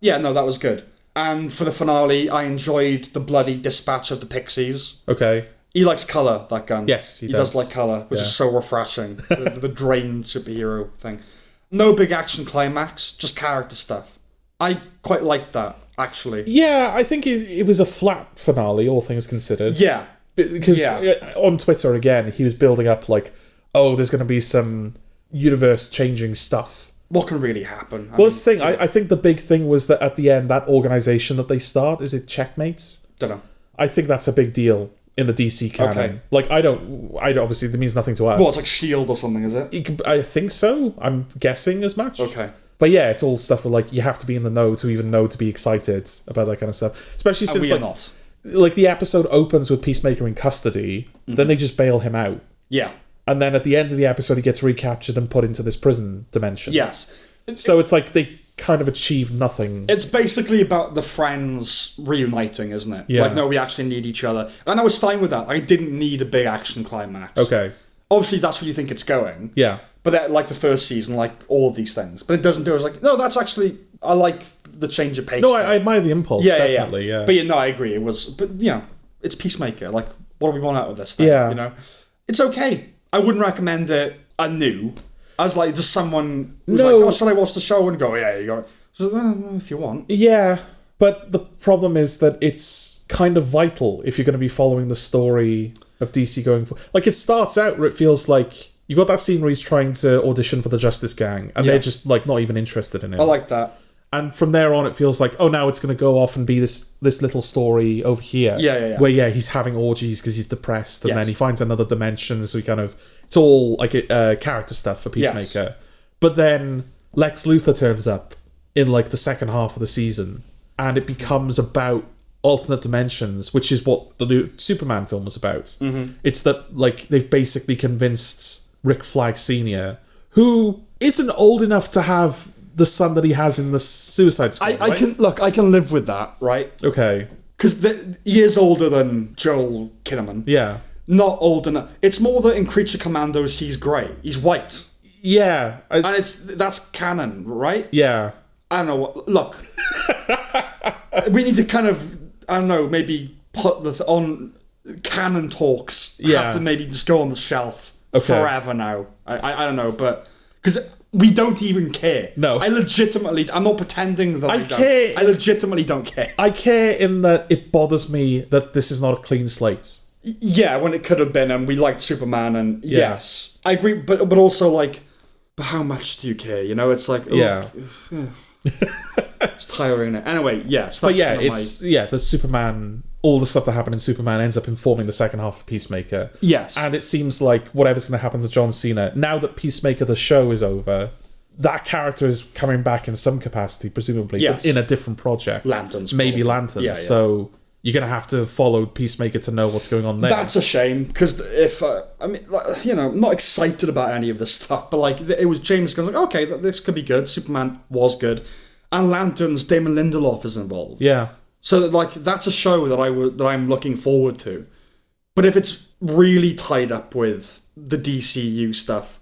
Yeah, no, that was good. And for the finale, I enjoyed the bloody dispatch of the Pixies. Okay. He likes colour, that Gunn. Yes, he does does. like colour, which Yeah. is so refreshing. the drained superhero thing. No big action climax, just character stuff. I quite liked that, actually. Yeah, I think it was a flat finale, all things considered. Yeah. Because on Twitter, again, he was building up like, oh, there's going to be some universe-changing stuff. What can really happen? Well, that's the thing. I think the big thing was that at the end, that organisation that they start, is it Checkmates? Don't know. I think that's a big deal in the DC canon. Okay. Like, I don't obviously, it means nothing to us. Well, it's like S.H.I.E.L.D. or something, is it? I think so. I'm guessing as much. Okay. But yeah, it's all stuff where, like, you have to be in the know to even know to be excited about that kind of stuff. Especially since, we are like, not. Like, the episode opens with Peacemaker in custody, then they just bail him out. Yeah. And then at the end of the episode, he gets recaptured and put into this prison dimension. Yes. So it's like they kind of achieved nothing. It's basically about the friends reuniting, isn't it? Yeah. Like, no, we actually need each other. And I was fine with that. I didn't need a big action climax. Okay. Obviously, that's where you think it's going. Yeah. But that, like the first season, like all of these things. But it doesn't do it. I was like, no, that's actually... I like the change of pace. No, I admire the impulse, definitely, yeah. But yeah, no, I agree. It was... But, you know, it's Peacemaker. Like, what do we want out of this thing? Yeah. You know? It's okay. I wouldn't recommend it anew. I was like, just someone who's like, oh, should I watch the show? And go, yeah, you go. So, well, if you want. Yeah, but the problem is that it's kind of vital if you're going to be following the story of DC going forward. Like, it starts out where it feels like you got that scene where he's trying to audition for the Justice Gang, and they're just, like, not even interested in him. I like that. And from there on, it feels like, oh, now it's going to go off and be this little story over here. Yeah. Where, he's having orgies because he's depressed, and Yes. then he finds another dimension, so he kind of... It's all, like, character stuff for Peacemaker. Yes. But then Lex Luthor turns up in, like, the second half of the season, and it becomes about alternate dimensions, which is what the new Superman film was about. Mm-hmm. It's that, like, they've basically convinced Rick Flag Sr., who isn't old enough to have the son that he has in the Suicide Squad. I can live with that, right? Okay. Because he is older than Joel Kinnaman. Yeah. Not old enough. It's more that in Creature Commandos he's grey. He's white. Yeah. And that's canon, right? Yeah. I don't know what... Look. We need to kind of, I don't know, maybe put on canon talks. Yeah. Have to maybe just go on the shelf forever now. I don't know, but... Because we don't even care. No. I'm not pretending that I don't. care. I legitimately don't care. I care in that it bothers me that this is not a clean slate. Yeah, when it could have been, and we liked Superman, and yes. I agree, but also, like, but how much do you care? You know, it's like... It's tiring. Anyway, yes. But yeah, the Superman... All the stuff that happened in Superman ends up informing the second half of Peacemaker. Yes. And it seems like whatever's going to happen to John Cena, now that Peacemaker the show is over, that character is coming back in some capacity, presumably, but in a different project. Lanterns. Maybe probably. Lanterns. Yeah. So you're going to have to follow Peacemaker to know what's going on there. That's a shame, because if... I'm not excited about any of this stuff, but, like, it was James goes, like, okay, this could be good. Superman was good. And Lanterns, Damon Lindelof is involved. Yeah. So, like, that's a show that I'm looking forward to. But if it's really tied up with the DCU stuff,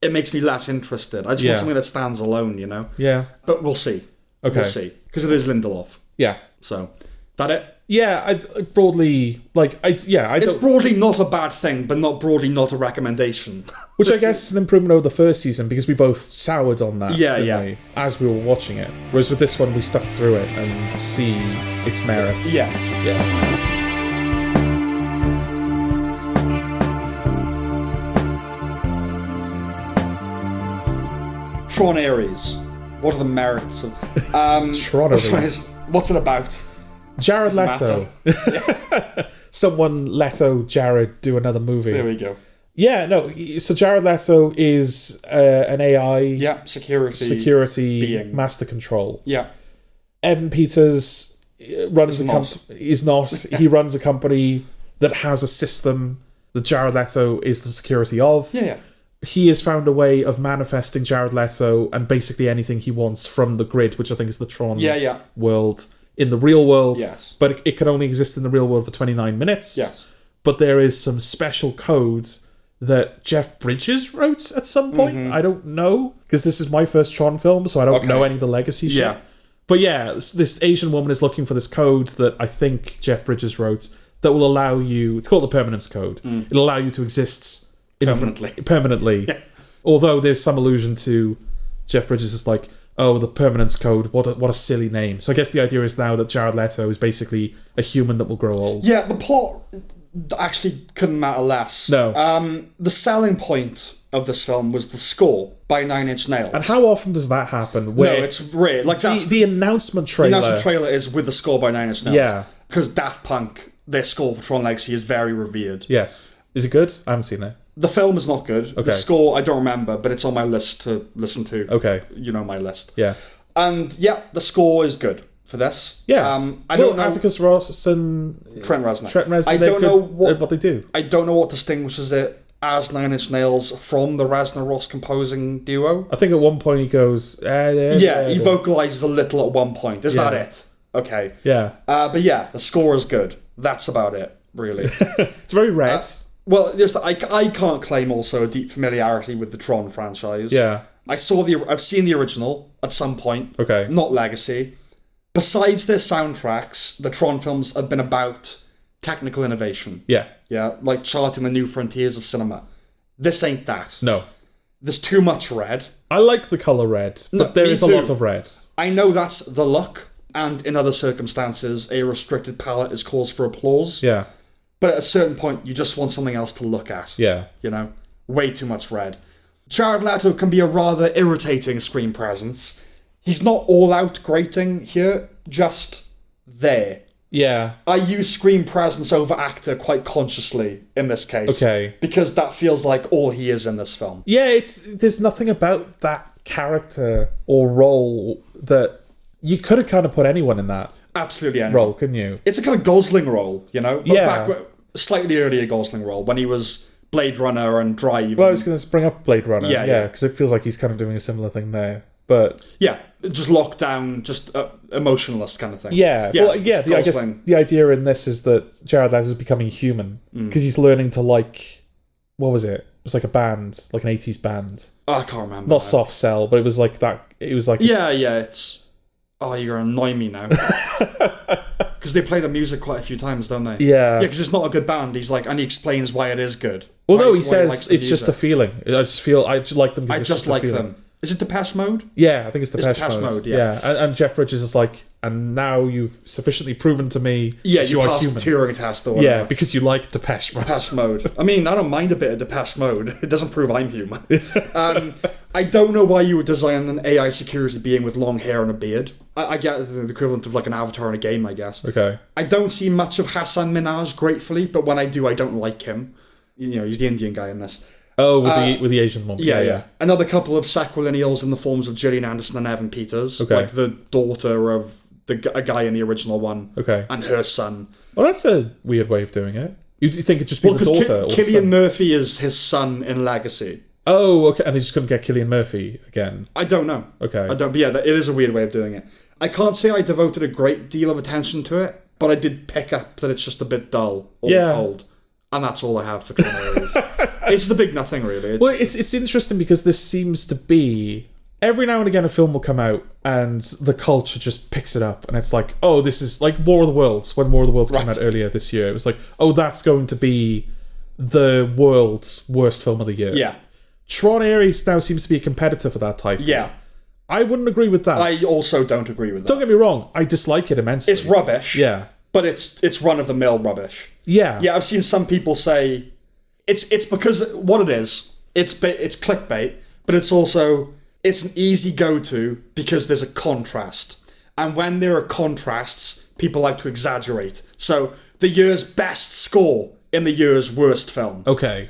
it makes me less interested. I just want something that stands alone, you know? Yeah. But we'll see. Okay. We'll see. Because it is Lindelof. Yeah. So, that it? Yeah, I broadly... It's broadly not a bad thing, but not broadly not a recommendation. Which I guess is an improvement over the first season, because we both soured on that, Yeah. we, as we were watching it. Whereas with this one, we stuck through it and see its merits. Yes. Yeah. Tron Ares. What are the merits of... Tron Ares. What's it about? Jared Leto. Someone Leto Jared do another movie. There we go. Yeah, no. So Jared Leto is an AI Yeah, security being. Master control. Yeah. Evan Peters runs a company. He's not. He runs a company that has a system that Jared Leto is the security of. Yeah. He has found a way of manifesting Jared Leto and basically anything he wants from the grid, which I think is the Tron world, in the real world. Yes. But it can only exist in the real world for 29 minutes. Yes. But there is some special code that Jeff Bridges wrote at some point. I don't know, because this is my first Tron film, so I don't know any of the legacy shit. Yeah. But yeah, this Asian woman is looking for this code that I think Jeff Bridges wrote that will allow you... It's called the Permanence Code. It'll allow you to exist... Permanently. Yeah. Although there's some allusion to Jeff Bridges is like, oh, the Permanence Code, what a silly name. So I guess the idea is now that Jared Leto is basically a human that will grow old. Yeah, the plot actually couldn't matter less. No. The selling point of this film was the score by Nine Inch Nails. And how often does that happen? Where no, it's rare. Like that's the announcement trailer. The announcement trailer is with the score by Nine Inch Nails. Yeah. Because Daft Punk, their score for Tron Legacy is very revered. Yes. Is it good? I haven't seen it. The film is not good. Okay. The score, I don't remember, but it's on my list to listen to. Okay. You know my list. Yeah. And yeah, the score is good for this. Yeah. I don't know. Atticus Ross and Trent Reznor. I don't know what they do. I don't know what distinguishes it as Nine Inch Nails from the Reznor Ross composing duo. I think at one point he goes... he vocalises a little at one point. Is that it? Okay. Yeah. But yeah, the score is good. That's about it, really. It's very red. Well, I can't claim also a deep familiarity with the Tron franchise. Yeah. I've seen the original at some point. Okay. Not Legacy. Besides their soundtracks, the Tron films have been about technical innovation. Yeah. Yeah, like charting the new frontiers of cinema. This ain't that. No. There's too much red. I like the colour red, but there is a lot of red. I know that's the look, and in other circumstances, a restricted palette is cause for applause. Yeah. But at a certain point, you just want something else to look at. Yeah. You know? Way too much red. Jared Leto can be a rather irritating screen presence. He's not all out grating here, just there. Yeah. I use screen presence over actor quite consciously in this case. Okay. Because that feels like all he is in this film. Yeah, there's nothing about that character or role that you could have kind of put anyone in that. Absolutely anyone. Role, couldn't you? It's a kind of Gosling role, you know? But yeah. Slightly earlier Gosling role, when he was Blade Runner and Drive. Well, I was going to bring up Blade Runner. Yeah. Because it feels like he's kind of doing a similar thing there. But yeah, just locked down, just emotionless kind of thing. Yeah. Well, yeah. I guess the idea in this is that Jared Leto is becoming human because he's learning to like, what was it? It was like a band, like an 80s band. Oh, I can't remember. Not Soft Cell, but it was like that. It was like it's. Oh, you're gonna annoy me now. Because they play the music quite a few times, don't they? Yeah. Yeah, because it's not a good band. He's like, and he explains why it is good. Well, no, he says it's just a feeling. I just like them. I just like them. Is it Depeche Mode? Yeah, I think it's Depeche Mode. Yeah. And Jeff Bridges is like, and now you've sufficiently proven to me that you are human. The Turing test or whatever. Yeah, because you like Depeche Mode. Depeche Mode. I mean, I don't mind a bit of Depeche Mode. It doesn't prove I'm human. I don't know why you would design an AI security being with long hair and a beard. I get the equivalent of like an avatar in a game, I guess. Okay. I don't see much of Hassan Minhaj, gratefully, but when I do, I don't like him. You know, he's the Indian guy in this. Oh, with the Asian woman. Yeah. Another couple of sequilineals in the forms of Gillian Anderson and Evan Peters. Okay. Like the daughter of a guy in the original one. Okay. And her son. Well, that's a weird way of doing it. You'd think it'd just be the daughter or Cillian the son. Murphy is his son in Legacy. Oh, okay. And they just couldn't get Cillian Murphy again. I don't know. Okay. But yeah, it is a weird way of doing it. I can't say I devoted a great deal of attention to it, but I did pick up that it's just a bit dull, all told. And that's all I have for Tron Ares. It's the big nothing, really. It's interesting because this seems to be... Every now and again a film will come out and the culture just picks it up and it's like, oh, this is like War of the Worlds. When War of the Worlds came out earlier this year, it was like, oh, that's going to be the world's worst film of the year. Yeah. Tron Ares now seems to be a competitor for that type. Yeah. I wouldn't agree with that. I also don't agree with that. Don't get me wrong. I dislike it immensely. It's rubbish. Yeah. But it's run-of-the-mill rubbish. Yeah. Yeah, I've seen some people say... It's because what it is, it's clickbait, but it's also... It's an easy go-to because there's a contrast. And when there are contrasts, people like to exaggerate. So, the year's best score in the year's worst film. Okay.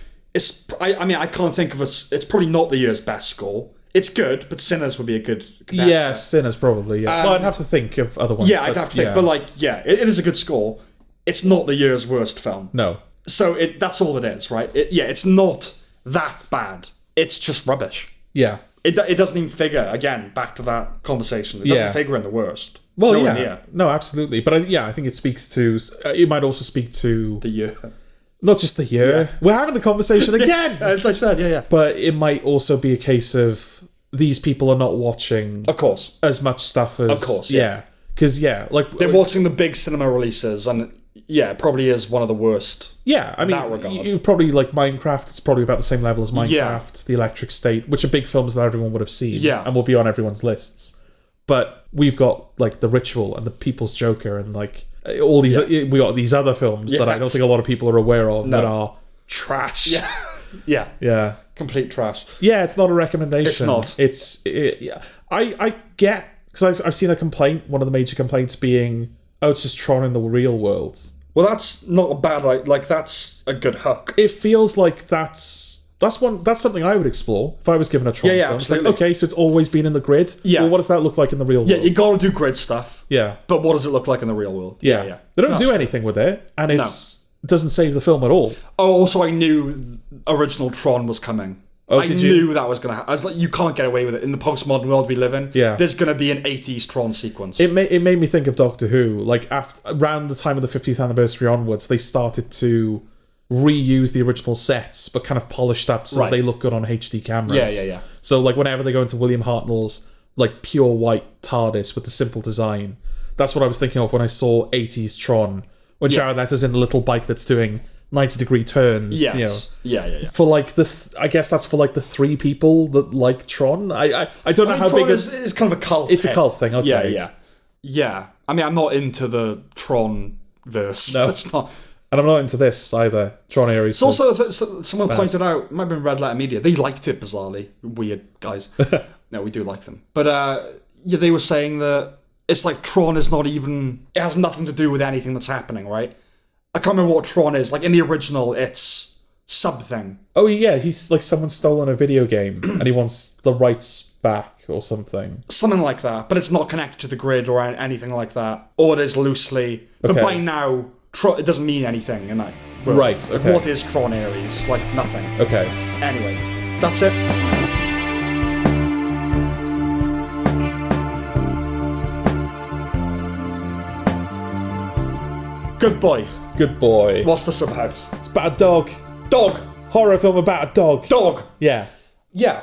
I mean, I can't think of it's probably not the year's best score. It's good, but Sinners would be a good competitor. Yeah, Sinners probably, yeah. Well, I'd have to think of other ones. Yeah, I'd have to think. But, like, yeah, it is a good score. It's not the year's worst film. No. So that's all it is, right? It's not that bad. It's just rubbish. Yeah. It doesn't even figure, again, back to that conversation. It doesn't figure in the worst. Well, Nowhere yeah. near. No, absolutely. But, I think it speaks to... it might also speak to... The year. Not just the year. Yeah. We're having the conversation again! As I said, yeah. But it might also be a case of these people are not watching... Of course. ...as much stuff as... Of course, yeah. Because, like... They're watching the big cinema releases, and, it probably is one of the worst. Yeah, I mean, that regard. You probably, like, Minecraft, it's probably about the same level as Minecraft, The Electric State, which are big films that everyone would have seen. Yeah. And will be on everyone's lists. But we've got, like, The Ritual and The People's Joker and, like, all these... Yes. We got these other films that I don't think a lot of people are aware of that are trash. Yeah. Yeah. Complete trash. Yeah, it's not a recommendation. It's not. I get... Because I've seen a complaint, one of the major complaints being, it's just Tron in the real world. Well, that's not a bad... Like, that's a good hook. It feels like that's something I would explore if I was given a Tron film. Absolutely. It's like, okay, so it's always been in the grid. Yeah. Well, what does that look like in the real world? Yeah, you gotta do grid stuff. Yeah. But what does it look like in the real world? Yeah. They don't do anything with it, and it doesn't save the film at all. Oh, also, I knew original Tron was coming. I knew that was going to happen. I was like, you can't get away with it. In the postmodern world we live in, there's going to be an 80s Tron sequence. It made me think of Doctor Who. Like, around the time of the 50th anniversary onwards, they started to reuse the original sets, but kind of polished up so they look good on HD cameras. Yeah. So, like, whenever they go into William Hartnell's, like, pure white TARDIS with the simple design, that's what I was thinking of when I saw 80s Tron. When Jared Leto's in the little bike that's doing 90-degree turns. Yes. Yeah. For like I guess that's for like the 3 people that like Tron. I don't know how Tron big is kind of a cult. It's a cult thing. Okay. Yeah. I mean, I'm not into the Tron verse. No, it's not. And I'm not into this either. Tron Ares. It's also someone pointed out. It might have been Red Letter Media. They liked it bizarrely. Weird guys. No, we do like them. But they were saying that it's like Tron is not even. It has nothing to do with anything that's happening, right? I can't remember what Tron is. Like, in the original, it's something. Oh, yeah, he's like someone's stolen a video game and he wants the rights back or something. Something like that, but it's not connected to the grid or anything like that. Or it is loosely. But by now, it doesn't mean anything in that world. Right, okay. What is Tron Ares? Like, nothing. Okay. Anyway, that's it. Good boy. Good boy. What's this about? It's about a dog. Dog. Horror film about a dog. Dog. Yeah. Yeah.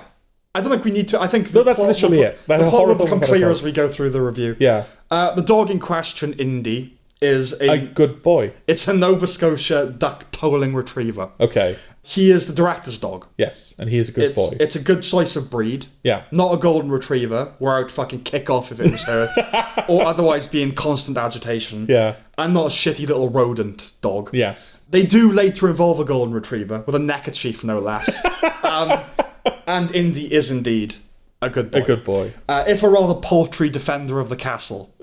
I don't think we need to. I think no, that's literally it. The plot will become clear as we go through the review. Yeah. The dog in question, Indy, is a good boy. It's a Nova Scotia duck tolling retriever. Okay. He is the director's dog. Yes, and he is a good boy. It's a good choice of breed. Yeah. Not a golden retriever, where I would fucking kick off if it was hurt, or otherwise be in constant agitation. Yeah. And not a shitty little rodent dog. Yes. They do later involve a golden retriever, with a neckerchief no less. And Indy is indeed a good boy. A good boy. If a rather paltry defender of the castle.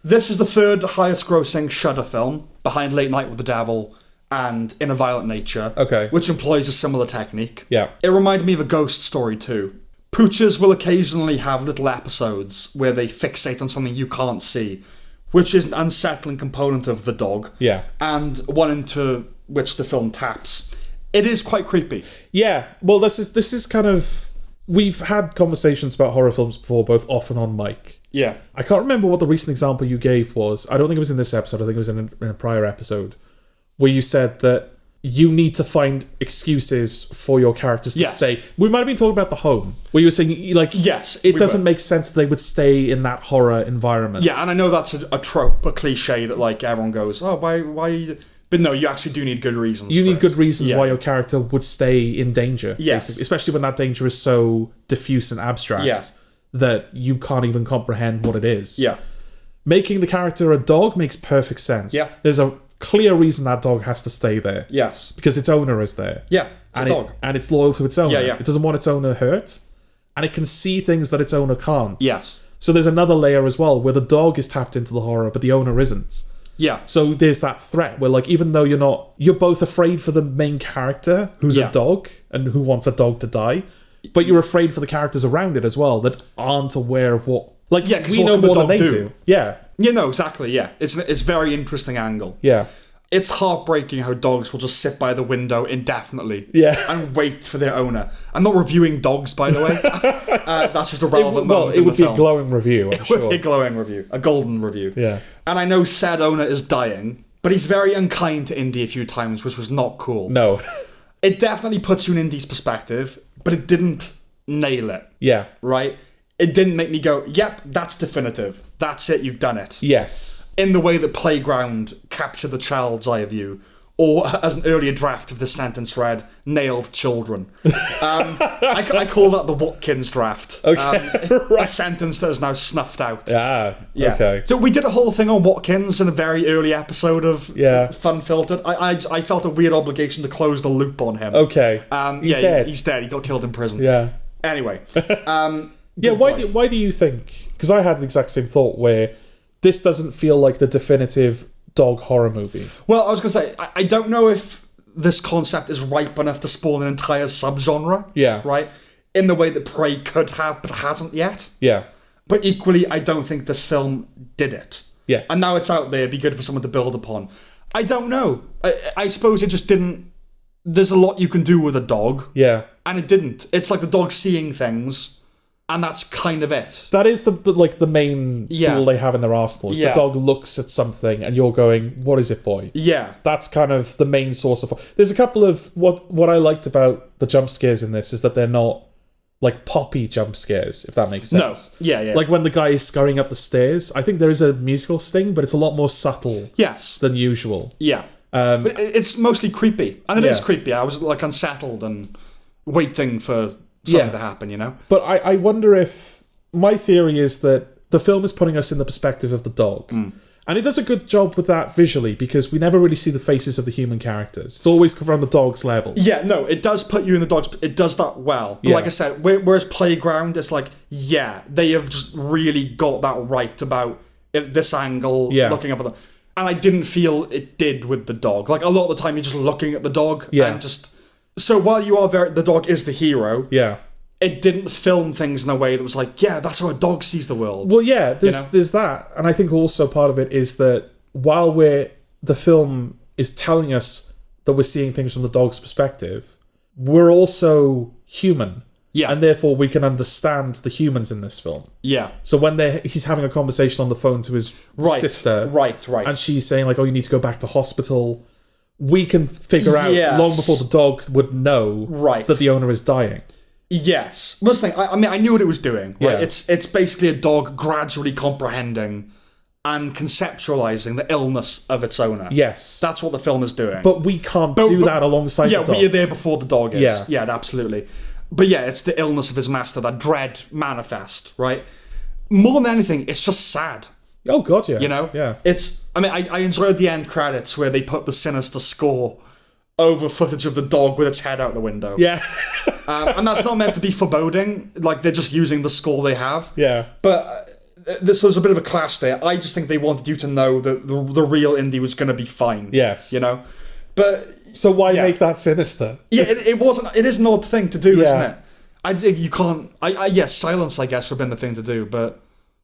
This is the 3rd highest grossing Shudder film, behind Late Night with the Devil and In a Violent Nature, which employs a similar technique. Yeah. It reminded me of a ghost story too. Pooches will occasionally have little episodes where they fixate on something you can't see, which is an unsettling component of the dog. Yeah. And one into which the film taps. It is quite creepy. Yeah. Well, this is kind of... We've had conversations about horror films before, both off and on mic. Yeah. I can't remember what the recent example you gave was. I don't think it was in this episode. I think it was in a prior episode, where you said that you need to find excuses for your characters to stay. We might have been talking about The Home, where you were saying, like, it doesn't make sense that they would stay in that horror environment. Yeah, and I know that's a trope, a cliche that, like, everyone goes, oh, why... But no, you actually do need good reasons. You need good reasons why your character would stay in danger. Yes. Basically. Especially when that danger is so diffuse and abstract that you can't even comprehend what it is. Yeah. Making the character a dog makes perfect sense. Yeah. There's a clear reason that dog has to stay there. Yes. Because its owner is there. Yeah, it's a dog. And it's loyal to its owner. Yeah. It doesn't want its owner hurt. And it can see things that its owner can't. Yes. So there's another layer as well, where the dog is tapped into the horror, but the owner isn't. Yeah. So there's that threat where, like, even though you're both afraid for the main character, who's a dog, and who wants a dog to die, but you're afraid for the characters around it as well that aren't aware of what... Like, we know more than they do. Yeah. You know, exactly, yeah. It's a very interesting angle. Yeah. It's heartbreaking how dogs will just sit by the window indefinitely and wait for their owner. I'm not reviewing dogs, by the way. That's just a relevant moment in the film. It would be a glowing review, I'm sure. It would be a glowing review. A golden review. Yeah. And I know said owner is dying, but he's very unkind to Indy a few times, which was not cool. No. It definitely puts you in Indy's perspective, but it didn't nail it. Yeah. Right? It didn't make me go, yep, that's definitive. That's it, you've done it. Yes. In the way that Playground captured the child's eye view, or as an earlier draft of this sentence read, nailed children. I call that the Watkins draft. Okay, a sentence that is now snuffed out. Yeah. Okay. So we did a whole thing on Watkins in a very early episode of Fun Filtered. I felt a weird obligation to close the loop on him. Okay. He's dead. He's dead. He got killed in prison. Yeah. Anyway. Yeah, why do you think... Because I had the exact same thought where this doesn't feel like the definitive dog horror movie. Well, I was going to say, I don't know if this concept is ripe enough to spawn an entire subgenre. Yeah. Right? In the way that Prey could have, but hasn't yet. Yeah. But equally, I don't think this film did it. Yeah. And now it's out there, it'd be good for someone to build upon. I don't know. I suppose it just didn't... There's a lot you can do with a dog. Yeah. And it didn't. It's like the dog seeing things... And that's kind of it. That is the main tool they have in their arsenal. The dog looks at something and you're going, what is it, boy? Yeah. That's kind of the main source of... There's a couple of... What I liked about the jump scares in this is that they're not like poppy jump scares, if that makes sense. No. Yeah. Like when the guy is scurrying up the stairs, I think there is a musical sting, but it's a lot more subtle than usual. Yeah. But it's mostly creepy. And it is creepy. I was like unsettled and waiting for... something to happen, you know? But I wonder if... My theory is that the film is putting us in the perspective of the dog. And it does a good job with that visually because we never really see the faces of the human characters. It's always from the dog's level. Yeah, no, it does put you in the dog's... It does that well. But like I said, whereas Playground, it's like, they have just really got that right about this angle, looking up at them. And I didn't feel it did with the dog. Like, a lot of the time, you're just looking at the dog and just... So while you are the dog is the hero, it didn't film things in a way that was like, that's how a dog sees the world. Well, there's that. And I think also part of it is that while the film is telling us that we're seeing things from the dog's perspective, we're also human. Yeah. And therefore we can understand the humans in this film. Yeah. So when he's having a conversation on the phone to his sister. Right. And she's saying like, oh, you need to go back to hospital. We can figure out long before the dog would know that the owner is dying. Yes. Well, that's the thing. I mean, I knew what it was doing. Right? Yeah. It's basically a dog gradually comprehending and conceptualizing the illness of its owner. Yes. That's what the film is doing. But we can't do that alongside the dog. Yeah, we are there before the dog is. Yeah, absolutely. But it's the illness of his master, that dread manifest, right? More than anything, it's just sad. Oh, God, yeah. You know? Yeah. I enjoyed the end credits where they put the sinister score over footage of the dog with its head out the window. Yeah. And that's not meant to be foreboding. Like, they're just using the score they have. Yeah. But this was a bit of a clash there. I just think they wanted you to know that the real Indy was going to be fine. Yes. You know? But... So why make that sinister? Yeah, it wasn't... It is an odd thing to do, isn't it? I think you can't... Yes, silence, I guess, would have been the thing to do, but...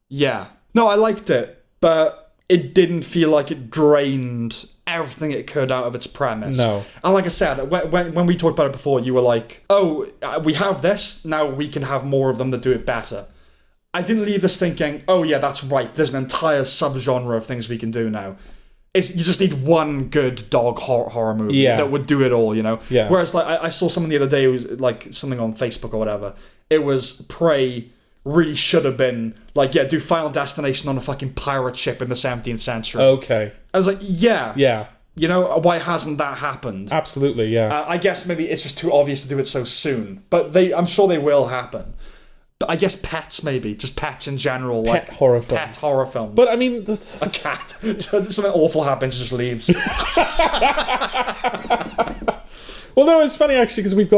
Yeah. No, I liked it, but it didn't feel like it drained everything it could out of its premise. No. And like I said, when we talked about it before, you were like, oh, we have this, now we can have more of them that do it better. I didn't leave this thinking, oh yeah, that's right, there's an entire subgenre of things we can do now. You just need one good dog horror movie that would do it all, you know? Yeah. Whereas like I saw someone the other day, it was like something on Facebook or whatever, it was Prey really should have been like, do Final Destination on a fucking pirate ship in the 17th century. Okay. I was like, yeah. You know, why hasn't that happened? Absolutely, yeah. I guess maybe it's just too obvious to do it so soon, but I'm sure they will happen. But I guess pets, maybe. Just pets in general. Pet horror films. Pet horror films. But I mean... a cat. Something awful happens, just leaves. Well, no, it's funny actually, because we've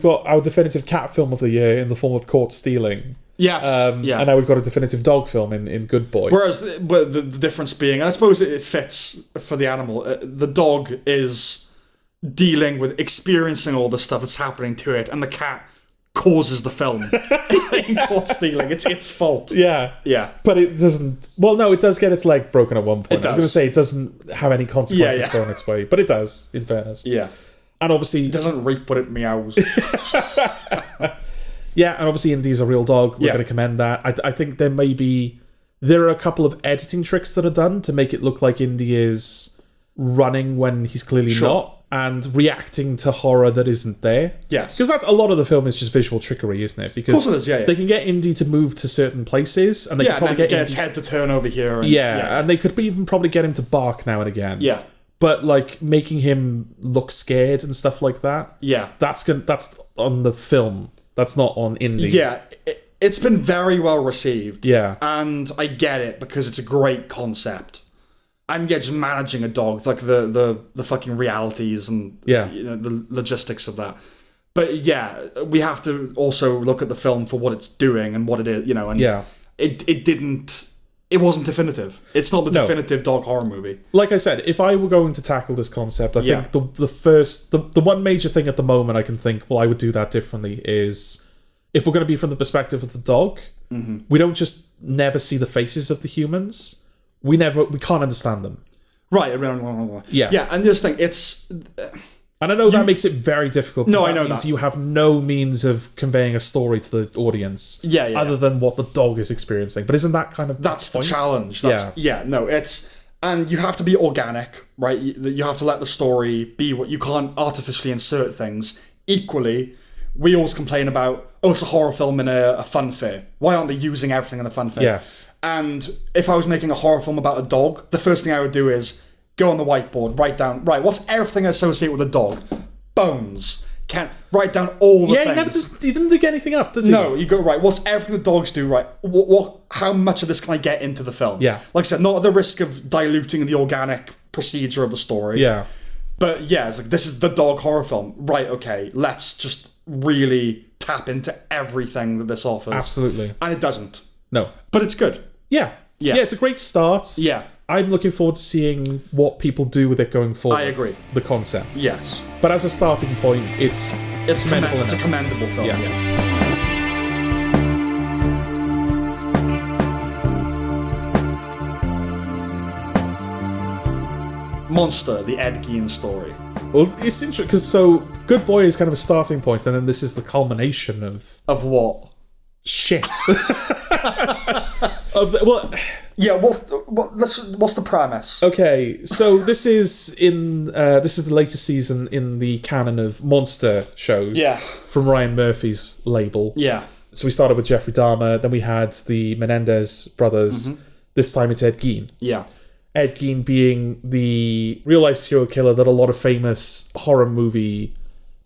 got our definitive cat film of the year in the form of Caught Stealing. Yes. And now we've got a definitive dog film in Good Boy. Whereas the difference being, and I suppose it fits for the animal, the dog is dealing with experiencing all the stuff that's happening to it, and the cat causes the film in caught stealing. It's its fault. Yeah. Yeah. But it doesn't... Well, no, it does get its leg broken at one point. It I was going to say it doesn't have any consequences Yeah. thrown its way. But it does, in fairness. Yeah. And obviously... It doesn't reap what it meows. Yeah, and obviously Indy's a real dog. We're going to commend that. I think there are a couple of editing tricks that are done to make it look like Indy is running when he's clearly not, and reacting to horror that isn't there. Yes. Because a lot of the film is just visual trickery, isn't it? Because Of course it is, yeah. they can get Indy to move to certain places, and they can And probably then get its Indy... head to turn over here. And, and they could even probably get him to bark now and again. Yeah. But like making him look scared and stuff like that. Yeah. That's on the film. That's not on Indy. Yeah. It's been very well received. Yeah. And I get it because it's a great concept. And just managing a dog, like the fucking realities and the logistics of that. But yeah, we have to also look at the film for what it's doing and what it is, and it wasn't definitive. It's not the definitive dog horror movie. Like I said, if I were going to tackle this concept, I think the one major thing at the moment I can think, well, I would do that differently is if we're going to be from the perspective of the dog, we don't just never see the faces of the humans. We can't understand them. Right. Yeah. Yeah, and this thing, it's... And I know that makes it very difficult. No, that I know means that. you have no means of conveying a story to the audience. Other than what the dog is experiencing. But isn't that kind of That's the point? challenge. It's... And you have to be organic, right? You have to let the story be what... You can't artificially insert things. Equally, we always complain about, it's a horror film in a fun fair. Why aren't they using everything in a fun fair? Yes. And if I was making a horror film about a dog, the first thing I would do is go on the whiteboard, write down, what's everything associated with a dog? Bones. Write down all the things. He didn't dig anything up, does he? No, you go, what's everything the dogs do, how much of this can I get into the film? Yeah. Like I said, not at the risk of diluting the organic procedure of the story. Yeah. But yeah, it's like, this is the dog horror film. Right, okay, let's just really tap into everything that this offers. Absolutely. And it doesn't. No. But it's good. Yeah. Yeah, it's a great start. Yeah. I'm looking forward to seeing what people do with it going forward. I agree. The concept. Yes. But as a starting point, it's commendable. It's a commendable film. Yeah. Monster, the Ed Gein story. Well, it's interesting because Good Boy is kind of a starting point, and then this is the culmination of what? Shit. What's the premise? Okay, so this is the latest season in the canon of monster shows. Yeah. From Ryan Murphy's label. Yeah. So we started with Jeffrey Dahmer, then we had the Menendez brothers. This time it's Ed Gein. Yeah. Ed Gein being the real-life serial killer that a lot of famous horror movie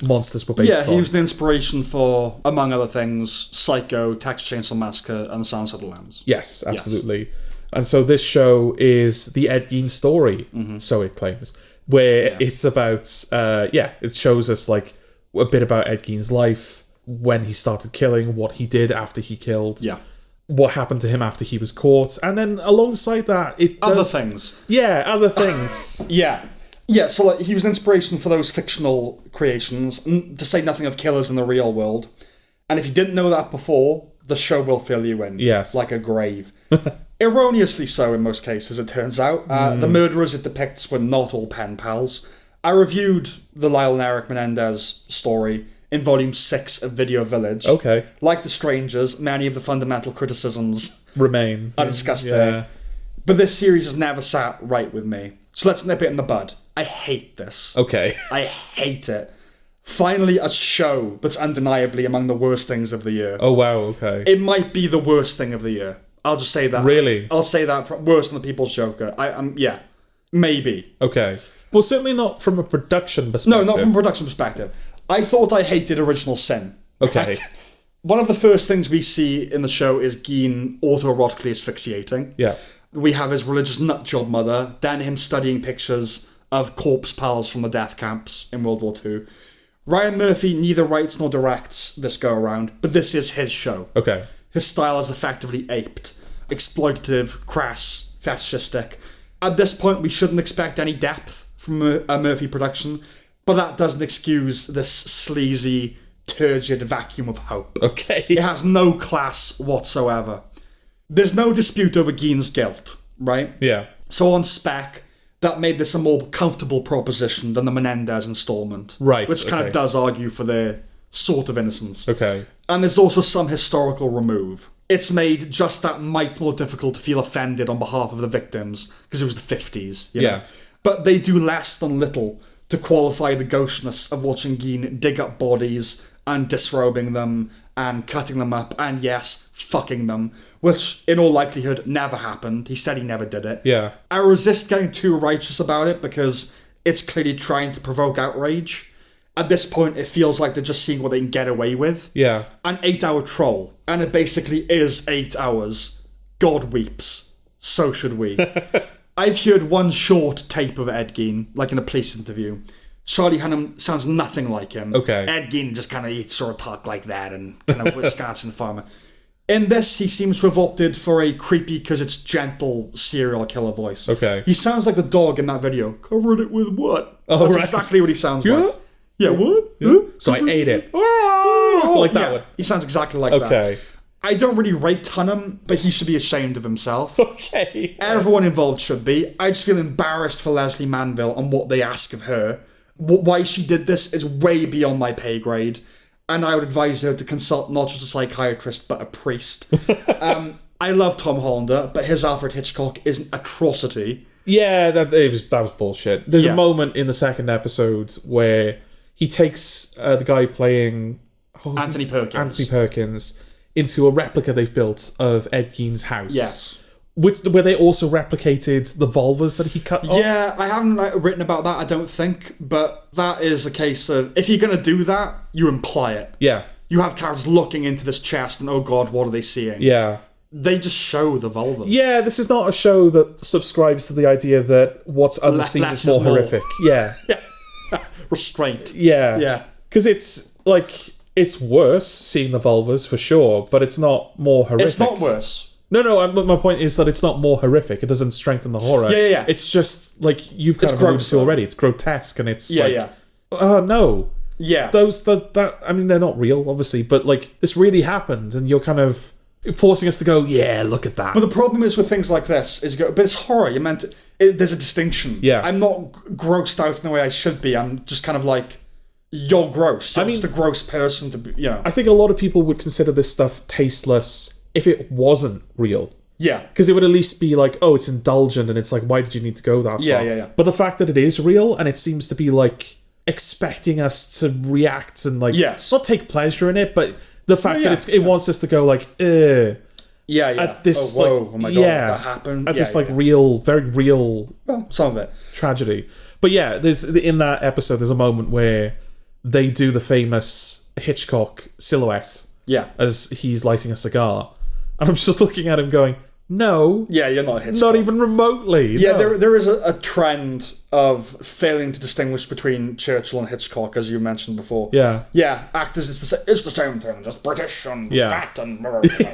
monsters were based on. Yeah, he was the inspiration for, among other things, Psycho, Texas Chainsaw Massacre, and Silence of the Lambs. Yes, absolutely. Yes. And so this show is the Ed Gein story, so it claims, where it's about, it shows us like a bit about Ed Gein's life, when he started killing, what he did after he killed. Yeah. What happened to him after he was caught, and then alongside that, it does... Other things. Yeah, other things. Yeah, so like, he was an inspiration for those fictional creations, to say nothing of killers in the real world. And if you didn't know that before, the show will fill you in. Yes. Like a grave. Erroneously so in most cases, it turns out. The murderers it depicts were not all pen pals. I reviewed the Lyle and Eric Menendez story in Volume 6 of Video Village. Okay. Like The Strangers, many of the fundamental criticisms remain. are discussed there. But this series has never sat right with me. So let's nip it in the bud. I hate this. Okay. I hate it. Finally, a show that's undeniably among the worst things of the year. Oh, wow, okay. It might be the worst thing of the year. I'll just say that. Really? I'll say that. Worse than The People's Joker. Yeah. Maybe. Okay. Well, certainly not from a production perspective. No, not from a production perspective. I thought I hated Original Sin. Okay. One of the first things we see in the show is Gein autoerotically asphyxiating. Yeah. We have his religious nutjob mother, then him studying pictures of corpse pals from the death camps in World War II. Ryan Murphy neither writes nor directs this go-around, but this is his show. Okay. His style is effectively aped. Exploitative, crass, fetishistic. At this point, we shouldn't expect any depth from a Murphy production, but that doesn't excuse this sleazy, turgid vacuum of hope. Okay. It has no class whatsoever. There's no dispute over Gein's guilt, right? Yeah. So on spec, that made this a more comfortable proposition than the Menendez installment. Right, Which kind okay. of does argue for their sort of innocence. Okay. And there's also some historical remove. It's made just that mite more difficult to feel offended on behalf of the victims, because it was the 50s, you know? Yeah. But they do less than little to qualify the gaucheness of watching Gein dig up bodies and disrobing them and cutting them up and, yes, fucking them, which in all likelihood never happened. He said he never did it. Yeah. I resist getting too righteous about it because it's clearly trying to provoke outrage. At this point, it feels like they're just seeing what they can get away with. Yeah. An 8-hour troll, and it basically is 8 hours. God weeps. So should we. I've heard one short tape of Ed Gein, like in a police interview. Charlie Hunnam sounds nothing like him. Okay. Ed Gein just kind of eats sort of talk like that and kind of Wisconsin farmer. In this, he seems to have opted for a creepy because it's gentle serial killer voice. Okay. He sounds like the dog in that video. Covered it with what? Oh, That's right. exactly what he sounds Yeah? like. Yeah, what? Huh? So I ate it. Oh, Like that yeah. one. He sounds exactly like that. Okay. I don't really rate Hunnam, but he should be ashamed of himself. Okay. Everyone involved should be. I just feel embarrassed for Leslie Manville on what they ask of her. Why she did this is way beyond my pay grade, and I would advise her to consult not just a psychiatrist, but a priest. I love Tom Hollander, but his Alfred Hitchcock is an atrocity. Yeah, that was bullshit. There's Yeah. a moment in the second episode where he takes the guy playing Anthony Perkins. into a replica they've built of Ed Gein's house. Yes. Where they also replicated the vulvas that he cut off. Yeah, I haven't written about that, I don't think, but that is a case of, if you're going to do that, you imply it. Yeah. You have characters looking into this chest and, oh god, what are they seeing? Yeah. They just show the vulvas. Yeah, this is not a show that subscribes to the idea that what's unseen less is more is more. horrific. Yeah. Restraint. Yeah. Yeah. Because it's, like, it's worse seeing the vulvas, for sure, but it's not more horrific. It's not worse. No, my point is that it's not more horrific. It doesn't strengthen the horror. Yeah. It's just, like, you've kind It's of alluded gross, to already. It's grotesque, and it's Yeah. no. Yeah. I mean, they're not real, obviously, but, like, this really happened, and you're kind of forcing us to go, yeah, look at that. But the problem is with things like this, but it's horror. You're meant to, there's a distinction. Yeah. I'm not grossed out in the way I should be. I'm just kind of like, you're gross. You're just a gross person to be, you know. I think a lot of people would consider this stuff tasteless if it wasn't real. Yeah. Because it would at least be like, oh, it's indulgent, and it's like, why did you need to go that far? Yeah. But the fact that it is real, and it seems to be like expecting us to react and like not take pleasure in it, but the fact that it wants us to go like, Yeah. at this, oh, whoa, like, oh my god, that happened. At this like real, very real some of it. tragedy. But yeah, there's in that episode, there's a moment where they do the famous Hitchcock silhouette as he's lighting a cigar. And I'm just looking at him going, no. Yeah, you're not Hitchcock. Not even remotely. Yeah, no. there is a trend of failing to distinguish between Churchill and Hitchcock, as you mentioned before. Yeah. Yeah, actors, it's the same thing, just British and fat and...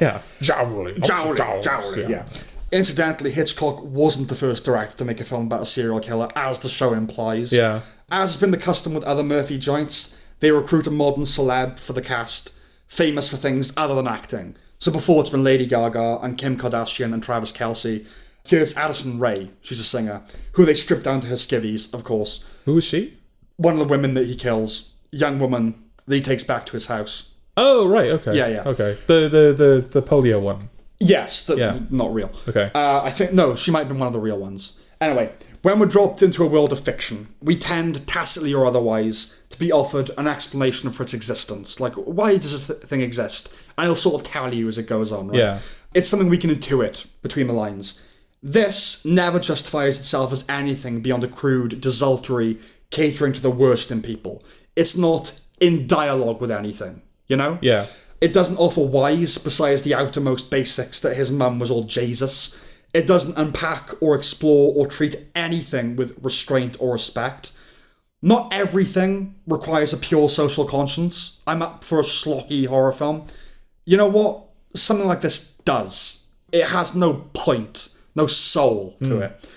yeah. Jowly. Yeah. Incidentally, Hitchcock wasn't the first director to make a film about a serial killer, as the show implies. Yeah. As has been the custom with other Murphy joints, they recruit a modern celeb for the cast, famous for things other than acting. So before it's been Lady Gaga and Kim Kardashian and Travis Kelce, here's Addison Rae, she's a singer, who they strip down to her skivvies, of course. Who is she? One of the women that he kills, young woman that he takes back to his house. Oh, right, okay. Yeah. Okay. The polio one. Yes, not real. Okay. I think, no, she might have been one of the real ones. Anyway, when we're dropped into a world of fiction, we tend, tacitly or otherwise, to be offered an explanation for its existence. Like, why does this thing exist? And it'll sort of tell you as it goes on, right? Yeah. It's something we can intuit between the lines. This never justifies itself as anything beyond a crude, desultory catering to the worst in people. It's not in dialogue with anything, you know? Yeah. It doesn't offer whys besides the outermost basics that his mum was all Jesus. It doesn't unpack or explore or treat anything with restraint or respect. Not everything requires a pure social conscience. I'm up for a schlocky horror film. You know what? something like this does. It has no point, no soul to it.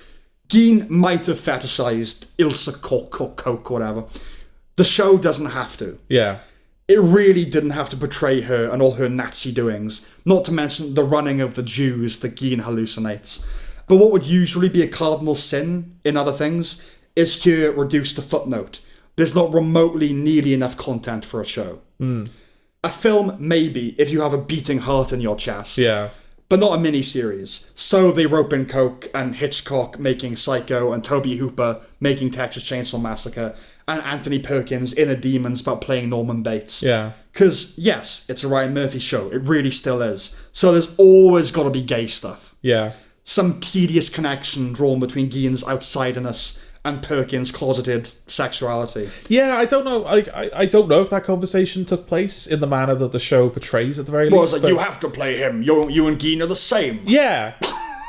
Gein might have fetishized Ilsa Cook or Coke or whatever. The show doesn't have to. Yeah. It really didn't have to portray her and all her Nazi doings, not to mention the running of the Jews that Gein hallucinates. But what would usually be a cardinal sin in other things is here reduced to footnote. There's not remotely nearly enough content for a show. A film, maybe, if you have a beating heart in your chest. Yeah. But not a mini-series. So they rope in Coke and Hitchcock making Psycho and Toby Hooper making Texas Chainsaw Massacre and Anthony Perkins' Inner Demons about playing Norman Bates. Yeah. Because, yes, it's a Ryan Murphy show. It really still is. So there's always got to be gay stuff. Yeah. Some tedious connection drawn between Gein's outsiderness and Perkins' closeted sexuality. Yeah, I don't know. I don't know if that conversation took place in the manner that the show portrays at the very Well, least. it's like, you have to play him. You and Gein are the same. Yeah.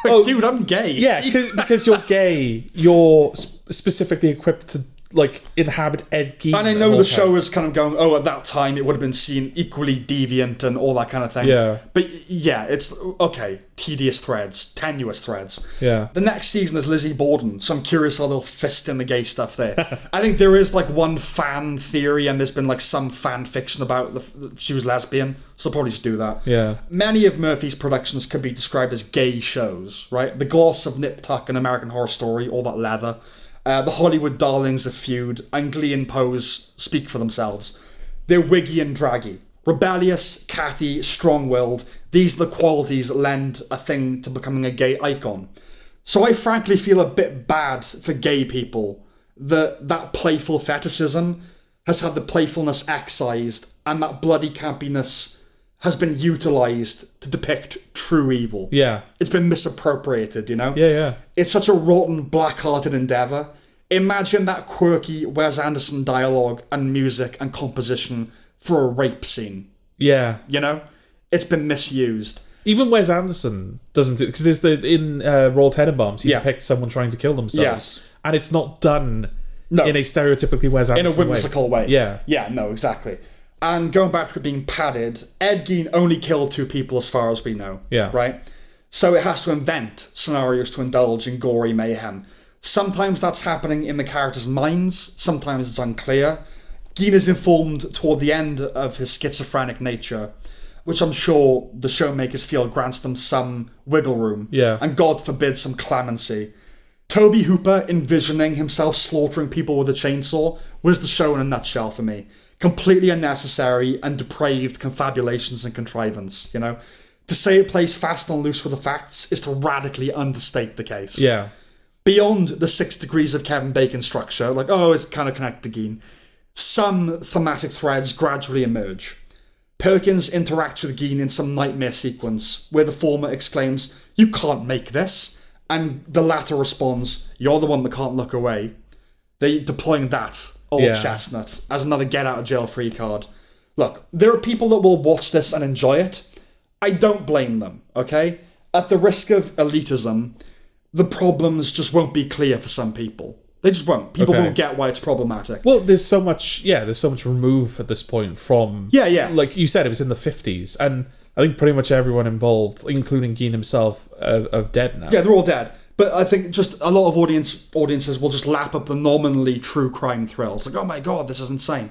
Like, dude, I'm gay. Yeah, because you're gay, you're specifically equipped to like inhabit Ed Gein. And I know the show is kind of going, oh, at that time it would have been seen equally deviant and all that kind of thing. Yeah. But yeah, it's okay. Tedious threads, tenuous threads. Yeah. The next season is Lizzie Borden, so I'm curious how they'll fist in the gay stuff there. I think there is like one fan theory, and there's been like some fan fiction about she was lesbian, so they'll probably just do that. Yeah. Many of Murphy's productions could be described as gay shows, right? The gloss of Nip Tuck and American Horror Story, all that leather. The Hollywood darlings of Feud and Glee and Pose speak for themselves. They're wiggy and draggy. Rebellious, catty, strong-willed. These are the qualities that lend a thing to becoming a gay icon. So I frankly feel a bit bad for gay people that playful fetishism has had the playfulness excised and that bloody campiness has been utilised to depict true evil. Yeah. It's been misappropriated, you know? Yeah. It's such a rotten, black-hearted endeavour. Imagine that quirky Wes Anderson dialogue and music and composition for a rape scene. Yeah. You know? It's been misused. Even Wes Anderson doesn't do it, because there's in Royal Tenenbaums, he depicts someone trying to kill themselves. Yes. And it's not done in a stereotypically Wes In Anderson a whimsical way. Yeah. Yeah, no, exactly. And going back to it being padded, Ed Gein only killed 2 people as far as we know. Yeah. Right? So it has to invent scenarios to indulge in gory mayhem. Sometimes that's happening in the characters' minds, sometimes it's unclear. Gein is informed toward the end of his schizophrenic nature, which I'm sure the showmakers feel grants them some wiggle room. Yeah. And God forbid some clemency. Toby Hooper envisioning himself slaughtering people with a chainsaw was the show in a nutshell for me. Completely unnecessary and depraved confabulations and contrivance, you know? To say it plays fast and loose with the facts is to radically understate the case. Yeah. Beyond the 6 degrees of Kevin Bacon structure, like, oh, it's kind of connected to Gein, some thematic threads gradually emerge. Perkins interacts with Gein in some nightmare sequence, where the former exclaims, "You can't make this," and the latter responds, "You're the one that can't look away." They deploying that old chestnut as another get out of jail free card. Look, there are people that will watch this and enjoy it. I don't blame them, okay? At the risk of elitism, the problems just won't be clear for some people. They just won't. People won't get why it's problematic. Well, there's so much remove at this point from... Yeah. Like you said, it was in the 50s, and I think pretty much everyone involved, including Gein himself, are dead now. Yeah, they're all dead. But I think just a lot of audiences will just lap up the nominally true crime thrills. Like, oh my god, this is insane.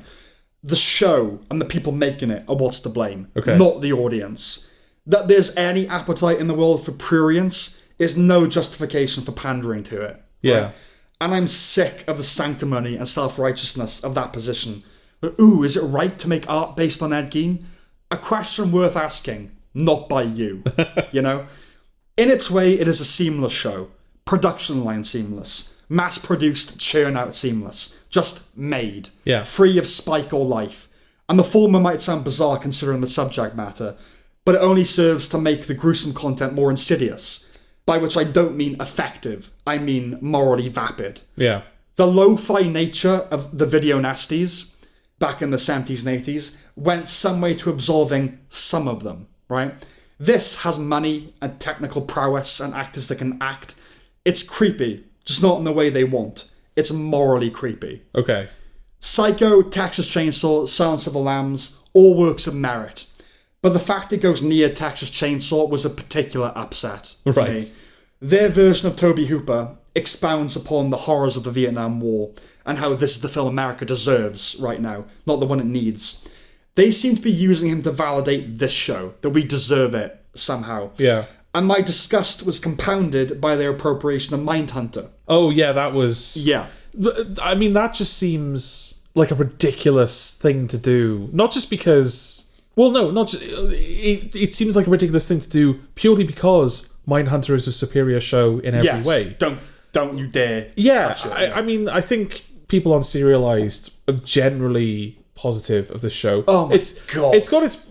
The show and the people making it are what's to blame, not the audience. That there's any appetite in the world for prurience is no justification for pandering to it. Yeah. Right? And I'm sick of the sanctimony and self-righteousness of that position. Ooh, is it right to make art based on Ed Gein? A question worth asking, not by you. You know? In its way, it is a seamless show. Production line seamless. Mass-produced, churn-out seamless. Just made. Yeah. Free of spike or life. And the former might sound bizarre considering the subject matter, but it only serves to make the gruesome content more insidious. By which I don't mean effective, I mean morally vapid. Yeah. The lo-fi nature of the video nasties back in the 70s and 80s went some way to absolving some of them, right? This has money and technical prowess and actors that can act. It's creepy, just not in the way they want. It's morally creepy. Okay. Psycho, Texas Chainsaw, Silence of the Lambs, all works of merit. But the fact it goes near Texas Chainsaw was a particular upset for Right. me. Their version of Toby Hooper expounds upon the horrors of the Vietnam War and how this is the film America deserves right now, not the one it needs. They seem to be using him to validate this show, that we deserve it somehow. Yeah. And my disgust was compounded by their appropriation of Mindhunter. Oh, yeah, that was... Yeah. I mean, that just seems like a ridiculous thing to do. Not just because... Well, no, not just... It seems like a ridiculous thing to do purely because Mindhunter is a superior show in every way. Don't you dare. Yeah, touch it. I mean, I think people on Serialized are generally positive of the show. Oh my God. It's got its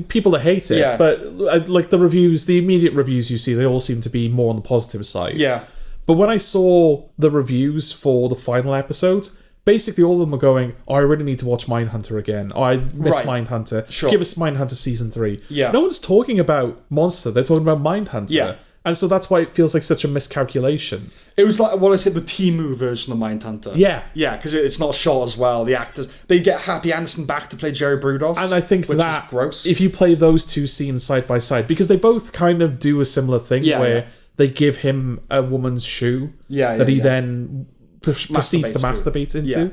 people that hate it, but like the reviews, the immediate reviews you see, they all seem to be more on the positive side. Yeah. But when I saw the reviews for the final episode, basically all of them were going, oh, I really need to watch Mindhunter again. Oh, I miss Mindhunter. Sure. Give us Mindhunter Season 3. Yeah. No one's talking about Monster. They're talking about Mindhunter. Yeah. And so that's why it feels like such a miscalculation. It was like what I said, the Temu version of Mindhunter. Yeah. Yeah, because it's not shot as well. The actors, they get Happy Anderson back to play Jerry Brudos. And I think which that, is gross. if you play those two scenes side by side, because they both kind of do a similar thing where they give him a woman's shoe that he then proceeds to masturbate into. Yeah.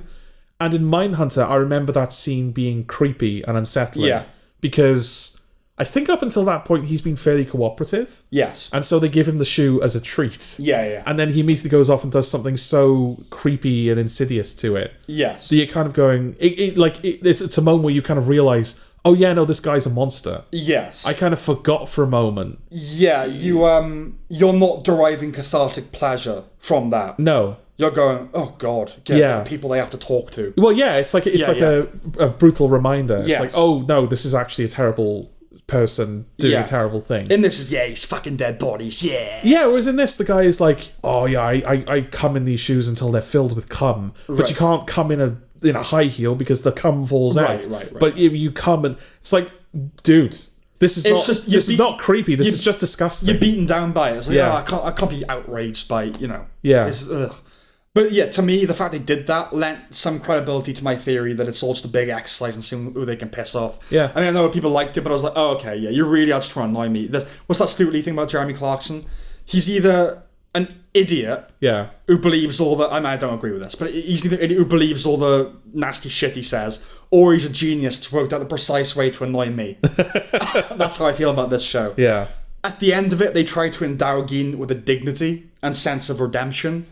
And in Mindhunter, I remember that scene being creepy and unsettling because I think up until that point, he's been fairly cooperative. Yes. And so they give him the shoe as a treat. Yeah. And then he immediately goes off and does something so creepy and insidious to it. Yes. That you're kind of going... It's a moment where you kind of realise, oh yeah, no, this guy's a monster. Yes. I kind of forgot for a moment. Yeah, you're not deriving cathartic pleasure from that. No. You're going, oh God, the people they have to talk to. Well, yeah, it's like a brutal reminder. It's like, oh no, this is actually a terrible person doing a terrible thing. In this is, he's fucking dead bodies, Yeah, whereas in this, the guy is like, oh yeah, I come in these shoes until they're filled with cum. But you can't come in a high heel because the cum falls out. Right. But you come and it's like, dude, this is not creepy. This is just disgusting. You're beaten down by it. It's like, I can't be outraged by, Yeah. But yeah, to me, the fact they did that lent some credibility to my theory that it's all just a big exercise in seeing who they can piss off. Yeah. I mean, I know people liked it, but I was like, oh, okay, yeah, you really are just trying to annoy me. What's that Stuart Lee thing about Jeremy Clarkson? He's either an idiot who believes all the... I don't agree with this, but he's either an idiot who believes all the nasty shit he says, or he's a genius to work out the precise way to annoy me. That's how I feel about this show. Yeah. At the end of it, they try to endow Gein with a dignity and sense of redemption.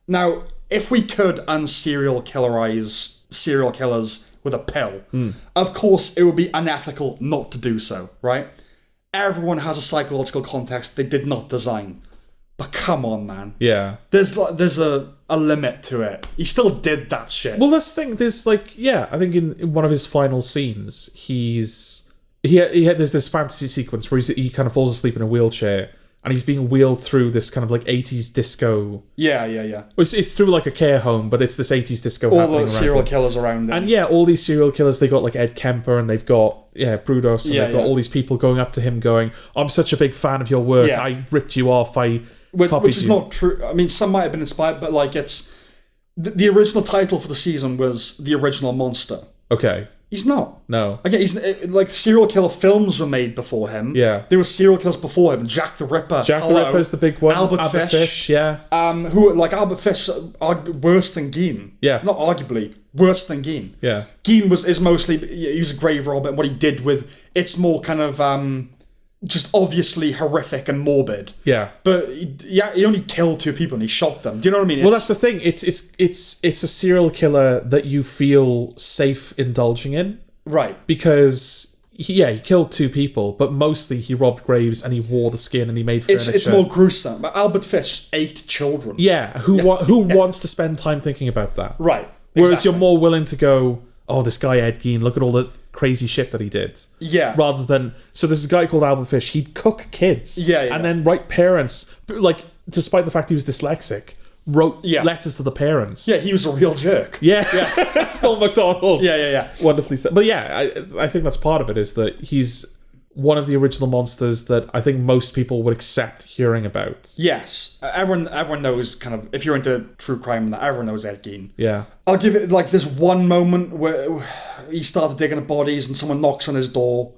Now, if we could unserial killerize serial killers with a pill, of course it would be unethical not to do so, right? Everyone has a psychological context they did not design. But come on, man. Yeah. There's a limit to it. He still did that shit. Well, that's the thing. There's I think in one of his final scenes, there's this fantasy sequence where he kind of falls asleep in a wheelchair and he's being wheeled through this kind of like 80s disco. Yeah. It's through like a care home, but it's this 80s disco all happening the serial killers around him. And all these serial killers, they got like Ed Kemper and they've got Brudos and they've got all these people going up to him going, I'm such a big fan of your work. Yeah. I ripped you off. I which copied is you. not true. I mean, some might have been inspired, but like it's... The original title for the season was The Original Monster. Okay. He's not. No. Again, he's like serial killer films were made before him. Yeah. There were serial killers before him. Jack the Ripper. The Ripper's the big one. Albert Fish. Yeah. Who like Albert Fish, worse than Gein. Yeah. Not arguably worse than Gein. Yeah. Gein is mostly he was a grave robber, and what he did with it's more kind of just obviously horrific and morbid. Yeah. But he only killed 2 people and he shot them. Do you know what I mean? Well, that's the thing. It's a serial killer that you feel safe indulging in. Right. Because he killed 2 people, but mostly he robbed graves and he wore the skin and he made furniture. It's more gruesome. But Albert Fish ate children. Yeah. Who wants to spend time thinking about that? Right. Whereas exactly. you're more willing to go, oh, this guy Ed Gein, look at all the crazy shit that he did. Yeah. Rather than, so there's a guy called Albert Fish, he'd cook kids. Yeah. And then write parents, like, despite the fact he was dyslexic, wrote letters to the parents. Yeah, he was a real jerk. Yeah. Still McDonald. Yeah. Wonderfully said. But I think that's part of it, is that he's one of the original monsters that I think most people would accept hearing about. Yes. Everyone knows kind of, if you're into true crime, that everyone knows Ed Gein. Yeah. I'll give it like this one moment where he started digging up bodies and someone knocks on his door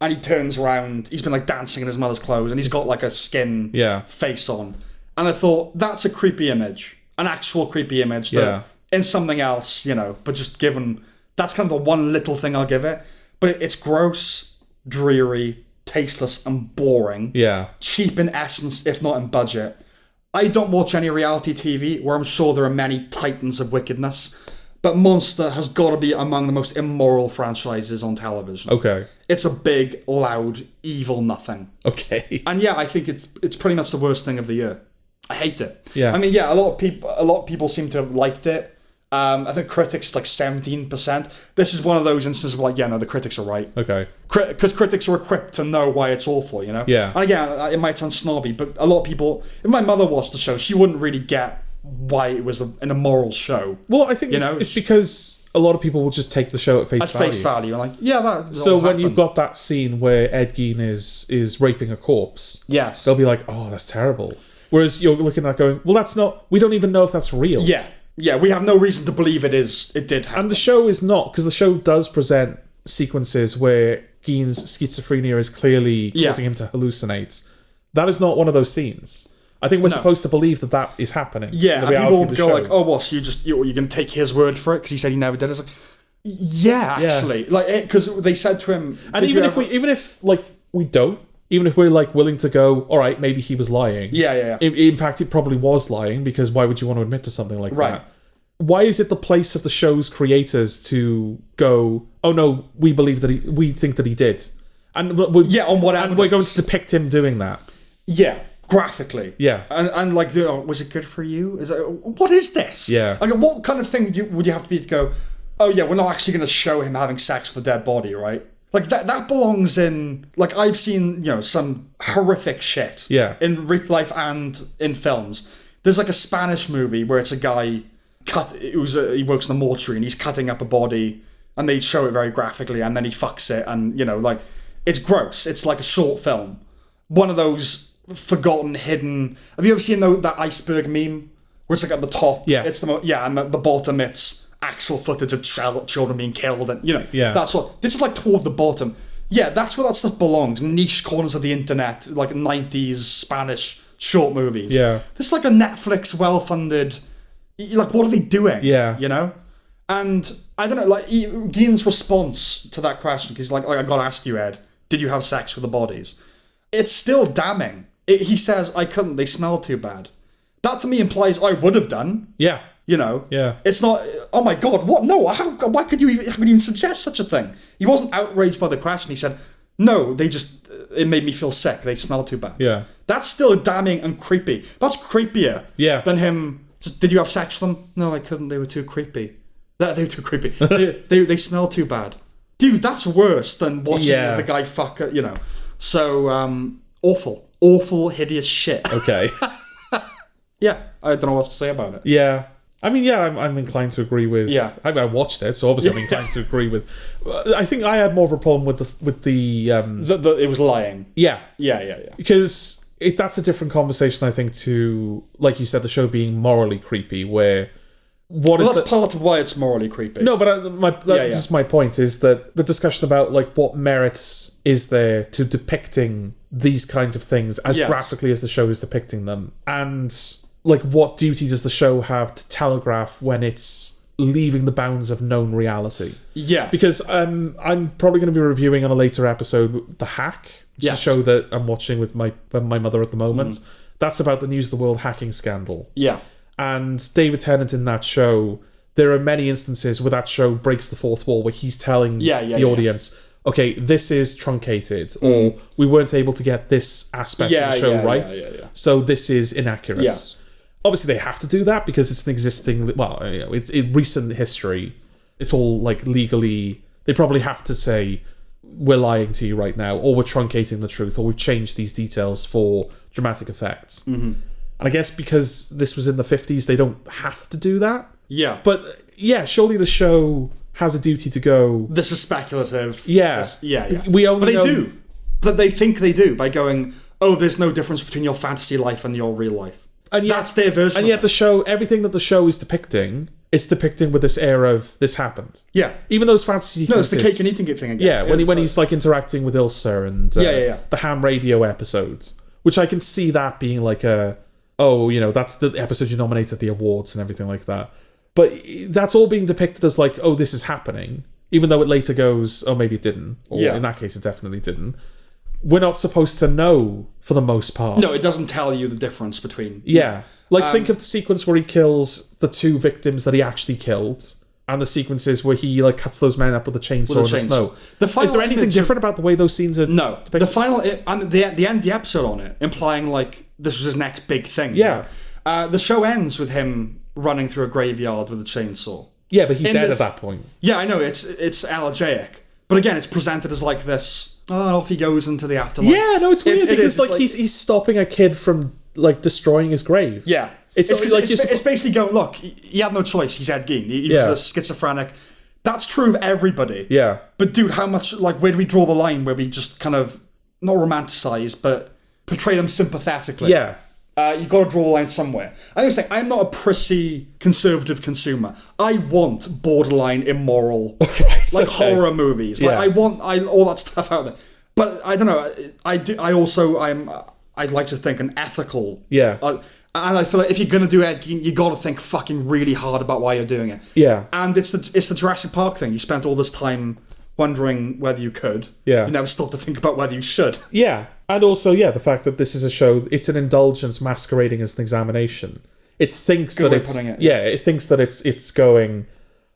and he turns around. He's been like dancing in his mother's clothes, and he's got like a skin face on. And I thought, that's a creepy image, an actual creepy image that in something else, but just given, that's kind of the one little thing I'll give it. But it's gross, dreary, tasteless, and boring. Yeah. Cheap in essence, if not in budget. I don't watch any reality TV where I'm sure there are many titans of wickedness, but Monster has got to be among the most immoral franchises on television. Okay. It's a big, loud, evil nothing. Okay. And yeah, I think it's pretty much the worst thing of the year. I hate it. Yeah. I mean, yeah, a lot of people seem to have liked it. I think critics like 17%. This is one of those instances where, the critics are right. Okay. Because critics are equipped to know why it's awful, Yeah. And again, it might sound snobby, but a lot of people, if my mother watched the show, she wouldn't really get why it was an immoral show. Well, I think it's because a lot of people will just take the show at face value. At face value, and like, yeah, that. So when you've got that scene where Ed Gein is raping a corpse, yes, they'll be like, "Oh, that's terrible." Whereas you're looking at that going, "Well, that's not. We don't even know if that's real." Yeah, we have no reason to believe it did happen. And the show is not, because the show does present sequences where Gein's schizophrenia is clearly causing him to hallucinate. That is not one of those scenes. I think we're supposed to believe that is happening. Yeah, and people go like, "Oh, what? So you're going to take his word for it because he said he never did it?" It's like, yeah, actually, like because they said to him, and even if we don't. Even if we're like willing to go, all right, maybe he was lying. Yeah. In fact, it probably was lying, because why would you want to admit to something like that? Why is it the place of the show's creators to go, oh no, we think that he did, and on what evidence? And we're going to depict him doing that? Yeah, graphically. Yeah, and like, was it good for you? What is this? Yeah, like what kind of thing would you have to be to go, oh yeah, we're not actually going to show him having sex with a dead body, right? Like that belongs in, like, I've seen, some horrific shit in real life and in films. There's like a Spanish movie where it's a guy he works in a mortuary and he's cutting up a body, and they show it very graphically, and then he fucks it, and like, it's gross. It's like a short film. One of those forgotten, hidden. Have you ever seen that iceberg meme where it's like at the top? Yeah. It's and the bottom it's actual footage of children being killed, and that's what this is like toward the bottom. Yeah, that's where that stuff belongs. Niche corners of the internet, like 90s Spanish short movies. Yeah, this is like a Netflix well-funded. Like, what are they doing? Yeah, and I don't know. Like Gein's response to that question, because like I got to ask you, Ed, did you have sex with the bodies? It's still damning. He says, I couldn't. They smell too bad. That to me implies I would have done. Yeah. Yeah. It's not, oh my God, what? No, why could you even suggest such a thing? He wasn't outraged by the question. He said, no, it made me feel sick. They smell too bad. Yeah. That's still damning and creepy. That's creepier than him. Did you have sex with them? No, I couldn't. They were too creepy. They were too creepy. they smell too bad. Dude, that's worse than watching the guy fuck, So, awful, hideous shit. Okay. Yeah, I don't know what to say about it. Yeah. I mean, I'm inclined to agree with. Yeah, I watched it, so obviously I'm inclined to agree with. I think I had more of a problem with the it was lying. Yeah. Because that's a different conversation, I think, to, like you said, the show being morally creepy. Where that's part of why it's morally creepy. No, but this is my point: is that the discussion about like what merits is there to depicting these kinds of things as graphically as the show is depicting them, and like what duty does the show have to telegraph when it's leaving the bounds of known reality? Yeah. Because I'm probably going to be reviewing on a later episode The Hack, which is a show that I'm watching with my mother at the moment. That's about the News of the World hacking scandal. Yeah. And David Tennant in that show, there are many instances where that show breaks the fourth wall, where he's telling the audience, okay, this is truncated, or we weren't able to get this aspect of the show right, so this is inaccurate. Yes. Obviously, they have to do that because it's an existing, it's in recent history. It's all like legally, they probably have to say, we're lying to you right now, or we're truncating the truth, or we've changed these details for dramatic effects. Mm-hmm. And I guess because this was in the 50s, they don't have to do that. Yeah. But yeah, surely the show has a duty to go, this is speculative. Yeah. We only know... do. But they think they do by going, oh, there's no difference between your fantasy life and your real life. And yet, that's their version. And yet the show, everything that the show is depicting it's depicting with this air of this happened. Yeah. Even those fantasy No, it's sequences. the cake and eating it thing again. Yeah, when he's like interacting with Ilsa and the ham radio episodes, which I can see that being like that's the episode you nominated at the awards and everything like that. But that's all being depicted as like, oh, this is happening, even though it later goes, oh, maybe it didn't. Or in that case, it definitely didn't. We're not supposed to know for the most part. No, it doesn't tell you the difference between... Yeah. Like, think of the sequence where he kills the 2 victims that he actually killed, and the sequences where he like cuts those men up with a chainsaw in the snow. Is there anything different about the way those scenes are... No. The final... and the end the episode on it, implying like this was his next big thing. Yeah. The show ends with him running through a graveyard with a chainsaw. Yeah, but he's dead at that point. Yeah, I know, it's elegiac. But again, it's presented as like this, and off he goes into the afterlife. Yeah, no, it's weird because like he's stopping a kid from like destroying his grave. Yeah. It's basically going, look, he had no choice, he's Ed Gein. He was a schizophrenic. That's true of everybody. Yeah. But dude, how much, like, where do we draw the line where we just kind of, not romanticize, but portray them sympathetically? Yeah. You got to draw the line somewhere. I was saying, I'm not a prissy conservative consumer. I want borderline immoral, horror movies. Like I want all that stuff out there. But I don't know. I'd like to think an ethical. Yeah. And I feel like if you're gonna do it, you got to think fucking really hard about why you're doing it. Yeah. And it's the Jurassic Park thing. You spent all this time wondering whether you could. Yeah. You never stopped to think about whether you should. Yeah. And also, the fact that this is a show, it's an indulgence masquerading as an examination. It thinks that it's... it thinks that it's going,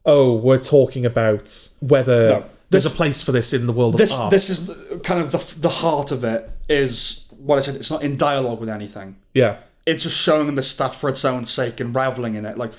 oh, we're talking about whether there's a place for this in the world of art. This is kind of the heart of it, is what I said, it's not in dialogue with anything. Yeah. It's just showing this stuff for its own sake and reveling in it. Like,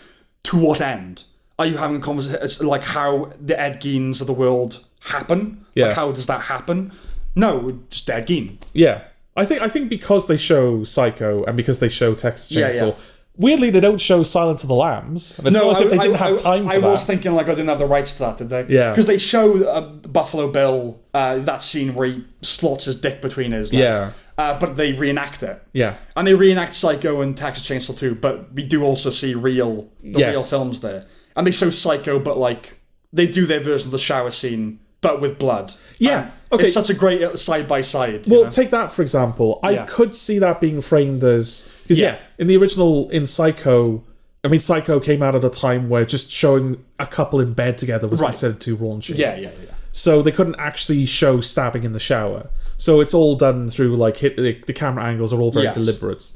to what end? Are you having a conversation? It's like how the Ed Geins of the world happen? Yeah. Like, how does that happen? No, just Ed Gein. Yeah. I think because they show Psycho and because they show Texas Chainsaw, weirdly they don't show Silence of the Lambs. And it's not as if they didn't have time for that. I was thinking like I didn't have the rights to that, did they? Yeah. Because they show Buffalo Bill, that scene where he slots his dick between his legs. Yeah. But they reenact it. Yeah. And they reenact Psycho and Texas Chainsaw 2, but we do also see real films there. And they show Psycho, but like they do their version of the shower scene, but with blood. Yeah. Okay. It's such a great side-by-side. Well, take that for example. I could see that being framed as... Because, in the original, in Psycho... I mean, Psycho came out at a time where just showing a couple in bed together was considered too raunchy. Yeah. So they couldn't actually show stabbing in the shower. So it's all done through, like, the camera angles are all very deliberate.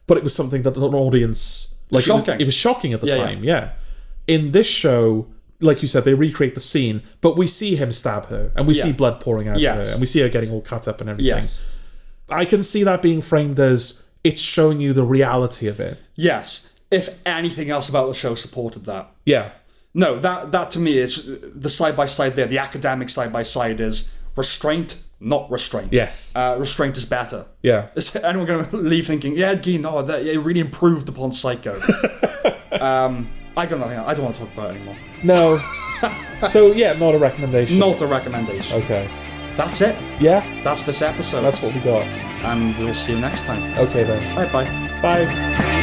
But it was something that an audience... Like, shocking. It was shocking at the time, In this show... Like you said, they recreate the scene, but we see him stab her, and we see blood pouring out of her, and we see her getting all cut up and everything. Yes. I can see that being framed as it's showing you the reality of it. Yes. If anything else about the show supported that. Yeah. No, that to me is the side-by-side there. The academic side-by-side is restraint, not restraint. Yes. Restraint is better. Yeah. Is anyone going to leave thinking, Ed Gein, it really improved upon Psycho? I got nothing. I don't want to talk about it anymore. No. So, not a recommendation. Not a recommendation. Okay. That's it. Yeah? That's this episode. That's what we got. And we'll see you next time. Okay, then. Bye-bye. Bye.